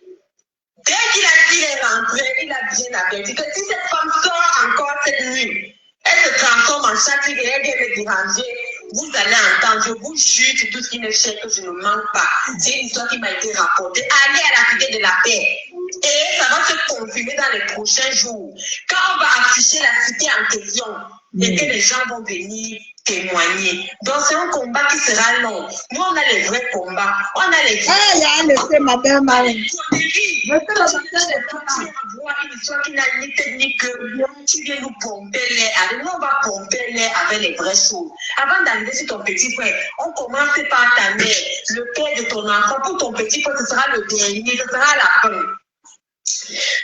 Dès qu'il est rentré, il a bien averti que si cette femme sort encore cette nuit, elle se transforme en châti et elle vient me déranger. Vous allez entendre, je vous jure sur tout ce qui me cher que je ne manque pas. C'est une histoire qui m'a été rapportée. Allez à la Cité de la Paix. Et ça va se confirmer dans les prochains jours. Quand on va afficher la cité en question et que les gens vont venir témoigner. Donc c'est un combat qui sera long. Nous, on a les vrais combats. On a les vrais une histoire qui n'a ni technique que tu viens nous pomper l'air. Nous, on va pomper l'air avec les vraies choses. Avant d'arriver sur ton petit frère, on commence par ta mère, le père de ton enfant. Pour ton petit frère, ce sera le dernier, ce sera la fin.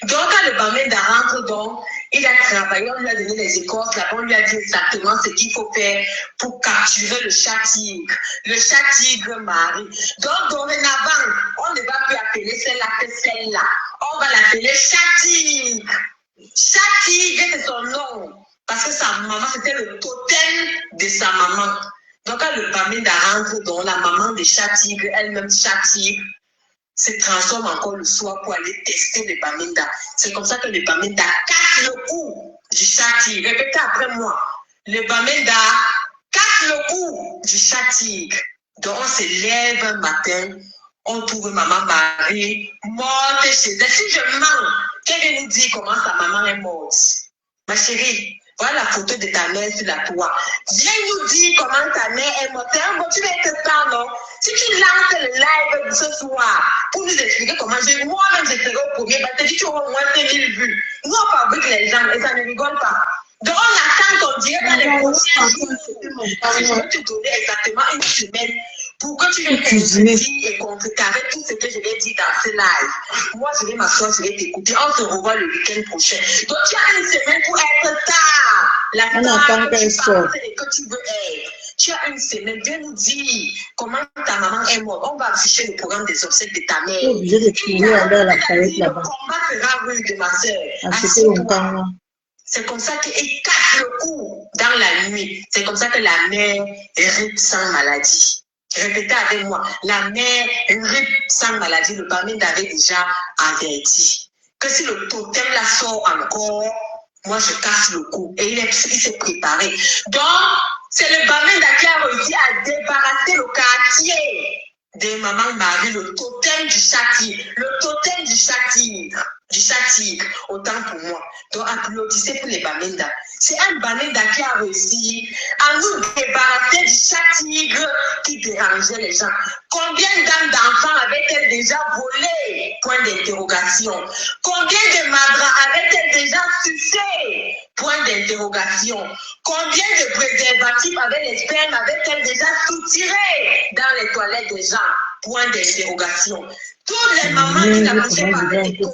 Donc, quand le Bamenda rentre, donc, il a travaillé, on lui a donné les écorces, là, on lui a dit exactement ce qu'il faut faire pour capturer le chat tigre Marie. Donc, dorénavant, on ne va plus appeler celle-là que celle-là. On va l'appeler chat tigre. Chat tigre, c'est son nom. Parce que sa maman, c'était le totem de sa maman. Donc, quand le Bamenda rentre, donc, la maman des chat tigres, elle-même chat tigre, se transforme encore le soir pour aller tester le Bamenda. C'est comme ça que le Bamenda casse le cou du châti. Répétez après moi. Le Bamenda casse le cou du châti. Donc on se lève un matin, on trouve Maman Marie morte chez elle. Si je mens, qu'elle vient nous dire comment sa maman est morte. Ma chérie, voilà la photo de ta mère sur la toile. Viens nous dire comment ta mère est morte. Bon, tu vas être ça, non? Si tu lances le live de ce soir pour nous expliquer comment moi-même je serai au premier, tu dis tu auras au moins 5000 vues. Nous, on fabrique les gens et ça ne rigole pas. Donc, on attend qu'on dirait dans les prochains jours. Parce que je vais te donner exactement une semaine pour que tu viennes consulter et contrecarrer tout ce que je vais dire dans ce live. Moi, je vais m'asseoir, je vais t'écouter. On se revoit le week-end prochain. Donc, tu as une semaine pour être star. La star que tu veux être. Tu as une semaine, viens nous dire comment ta maman est morte. On va afficher le programme des obsèques de ta mère. Le combat sera rude, ma soeur. C'est comme ça qu'il casse le cou dans la nuit. C'est comme ça que la mère hérite sans maladie. Répétez avec moi. La mère RIP sans maladie, le Bamenda avait déjà averti que si le totem la sort encore, moi je casse le cou. Et il s'est préparé. Donc, c'est le Bamenda qui a réussi à débarrasser le quartier de Maman Marie, le totem du châti, le totem du châti, autant pour moi. Donc, applaudissez pour les Bamenda. C'est un Bamenda qui a réussi à nous débarrasser du châti qui dérangeait les gens. Combien d'âmes d'enfants avait-elle déjà volé? Point d'interrogation. Combien de madras avait-elle déjà sucé? Point d'interrogation. Combien de préservatifs avec les spermes avait-elle déjà soutiré dans les toilettes des gens? Point d'interrogation. Toutes les mamans qui n'accouchaient pas avec des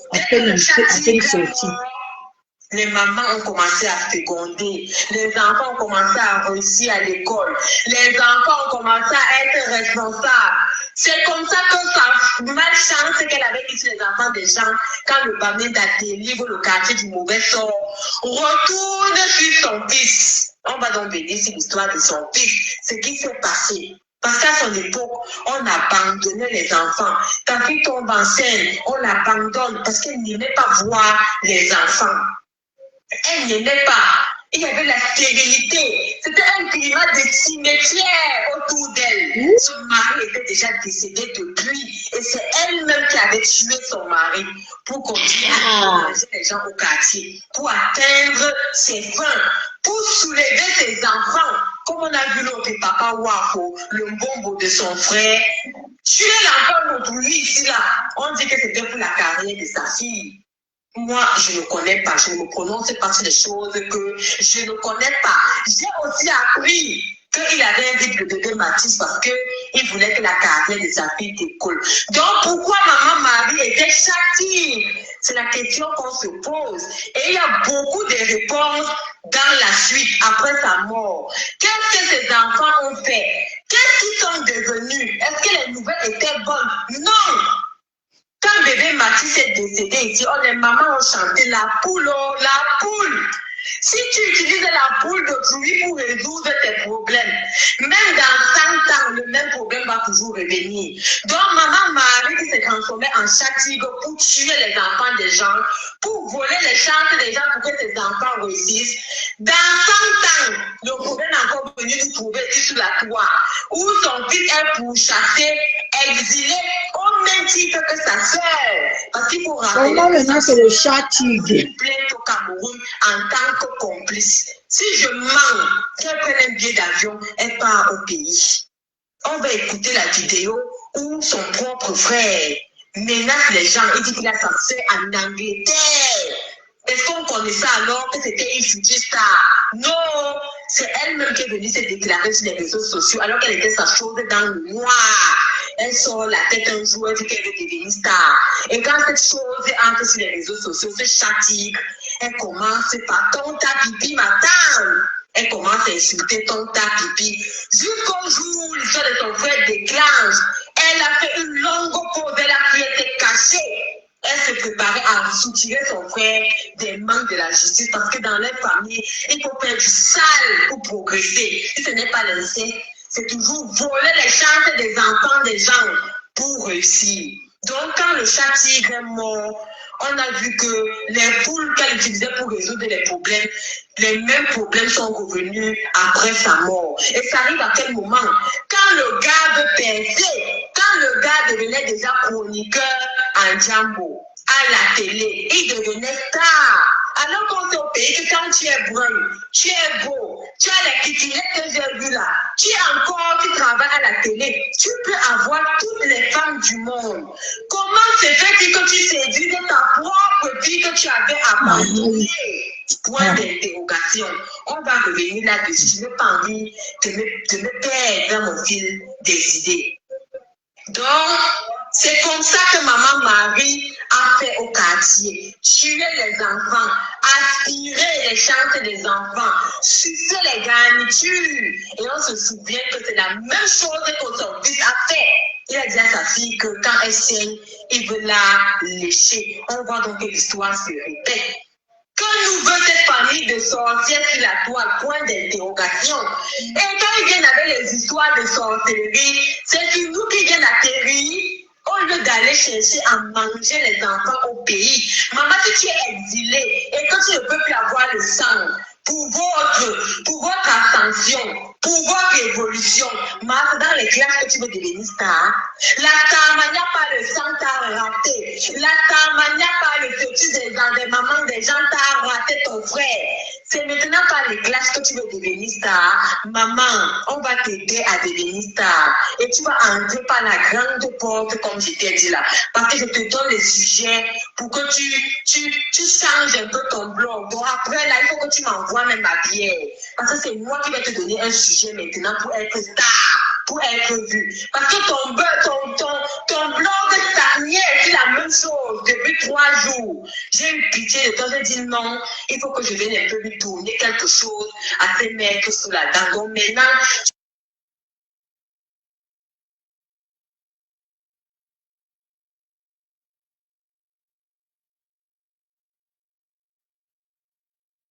les mamans ont commencé à féconder, les enfants ont commencé à réussir à l'école, les enfants ont commencé à être responsables. C'est comme ça que sa malchance qu'elle avait dit sur les enfants des gens, quand le Bamenda délivre le quartier du mauvais sort, retourne sur son fils. On va donc bénir sur l'histoire de son fils, ce qui s'est passé. Parce qu'à son époque, on abandonnait les enfants. Quand ils tombent enceintes, on l'abandonne parce qu'elle n'aimait pas voir les enfants. Elle n'aimait pas. Il y avait la stérilité. C'était un climat de cimetière autour d'elle. Son mari était déjà décédé depuis. Et c'est elle-même qui avait tué son mari pour continuer à encourager les gens au quartier, pour atteindre ses fins, pour soulever ses enfants. Comme on a vu l'autre papa Wafo, le mbombo de son frère, tuer l'enfant pour lui ici là. On dit que c'était pour la carrière de sa fille. Moi, je ne connais pas, je ne me prononce pas sur des choses que je ne connais pas. J'ai aussi appris qu'il avait invité le bébé Mathis parce qu'il voulait que la carrière de sa fille décolle. Donc, pourquoi Maman Marie était châtie? C'est la question qu'on se pose. Et il y a beaucoup de réponses dans la suite, après sa mort. Qu'est-ce que ces enfants ont fait? Qu'est-ce qu'ils sont devenus? Est-ce que les nouvelles étaient bonnes? Non! Quand bébé Mathis est décédé ici, les mamans ont chanté la poule, oh, la poule. Si tu utilises la poule d'autrui pour résoudre tes problèmes, même dans 100 ans, le même problème va toujours revenir. Donc, Maman Marie qui s'est transformée en châtigue pour tuer les enfants des gens, pour voler les chances des gens pour que ces enfants réussissent. Dans 100 ans, le problème est encore venu nous trouver ici sur la toile, où son fils est pourchassé, exilé, au même titre que sa sœur. Parce qu'il faut rappeler. Maintenant, c'est le châtigue. Plainte au Cameroun en tant que complice. Si je mens, qu'elle prenne un billet d'avion, elle part au pays. On va écouter la vidéo où son propre frère menace les gens et dit qu'il a sa sœur en Angleterre. Est-ce qu'on connaissait alors que c'était une future star? Non, c'est elle-même qui est venue se déclarer sur les réseaux sociaux alors qu'elle était sa chose dans le noir. Elle sort la tête un jour, elle dit qu'elle veut devenir star. Et quand cette chose entre sur les réseaux sociaux, ce châtigue, elle commence par ton ta pipi, madame. Elle commence à insulter ton ta pipi. Jusqu'au jour où l'histoire de son frère déclenche, elle a fait une longue pause, elle a pu être cachée. Elle se préparait à soutirer son frère des mains de la justice parce que dans leur famille, il faut faire du sale pour progresser. Si ce n'est pas l'inceste, c'est toujours voler les chances des enfants des gens pour réussir. Donc, quand le châtigue est mort, on a vu que les poules qu'elle utilisait pour résoudre les problèmes, les mêmes problèmes sont revenus après sa mort. Et ça arrive à quel moment? Quand le gars veut percer, quand le gars devenait déjà chroniqueur en Djambo, à la télé, il devenait star. Alors qu'on sait au pays que quand tu es brun, tu es beau, tu as les kittinettes que j'ai vues là, tu travailles à la télé, tu peux avoir toutes les femmes du monde. Comment se fait-il que tu séduis ta propre vie que tu avais abandonnée? Point d'interrogation. On va revenir là-dessus. Je n'ai pas envie de me perdre dans mon fil des idées. Donc, c'est comme ça que Maman Marie a fait au quartier. Tuer les enfants, aspirer les chances des enfants, sucer les garnitures. Et on se souvient que c'est la même chose que son fils a fait. Il a dit à sa fille que quand elle saigne, il veut la lécher. On voit donc que l'histoire se répète. Que nous veut cette famille de sorcières sur la toile? Point d'interrogation. Et quand ils viennent avec les histoires de sorcellerie, c'est sur nous qui viennent atterrir au lieu d'aller chercher à manger les enfants au pays. Maman, si tu es exilée et que tu ne peux plus avoir le sang pour votre ascension, pour votre évolution, c'est dans les classes que tu veux devenir star. La starmania par le sang t'a raté. La starmania par le statut des mamans des gens t'a raté ton frère. C'est maintenant par les classes que tu veux devenir star. Maman, on va t'aider à devenir star. Et tu vas entrer par la grande porte, comme je t'ai dit là. Parce que je te donne les sujets pour que tu changes un peu ton blog. Bon, après là, il faut que tu m'envoies même ma bière. Parce que c'est moi qui vais te donner un sujet maintenant pour être star, pour être vu. Parce que ton blog stagnait, c'est la même chose depuis 3 jours. J'ai eu pitié de toi, j'ai dit non, il faut que je vienne un peu lui tourner quelque chose à ces mecs sous la dent. Donc maintenant,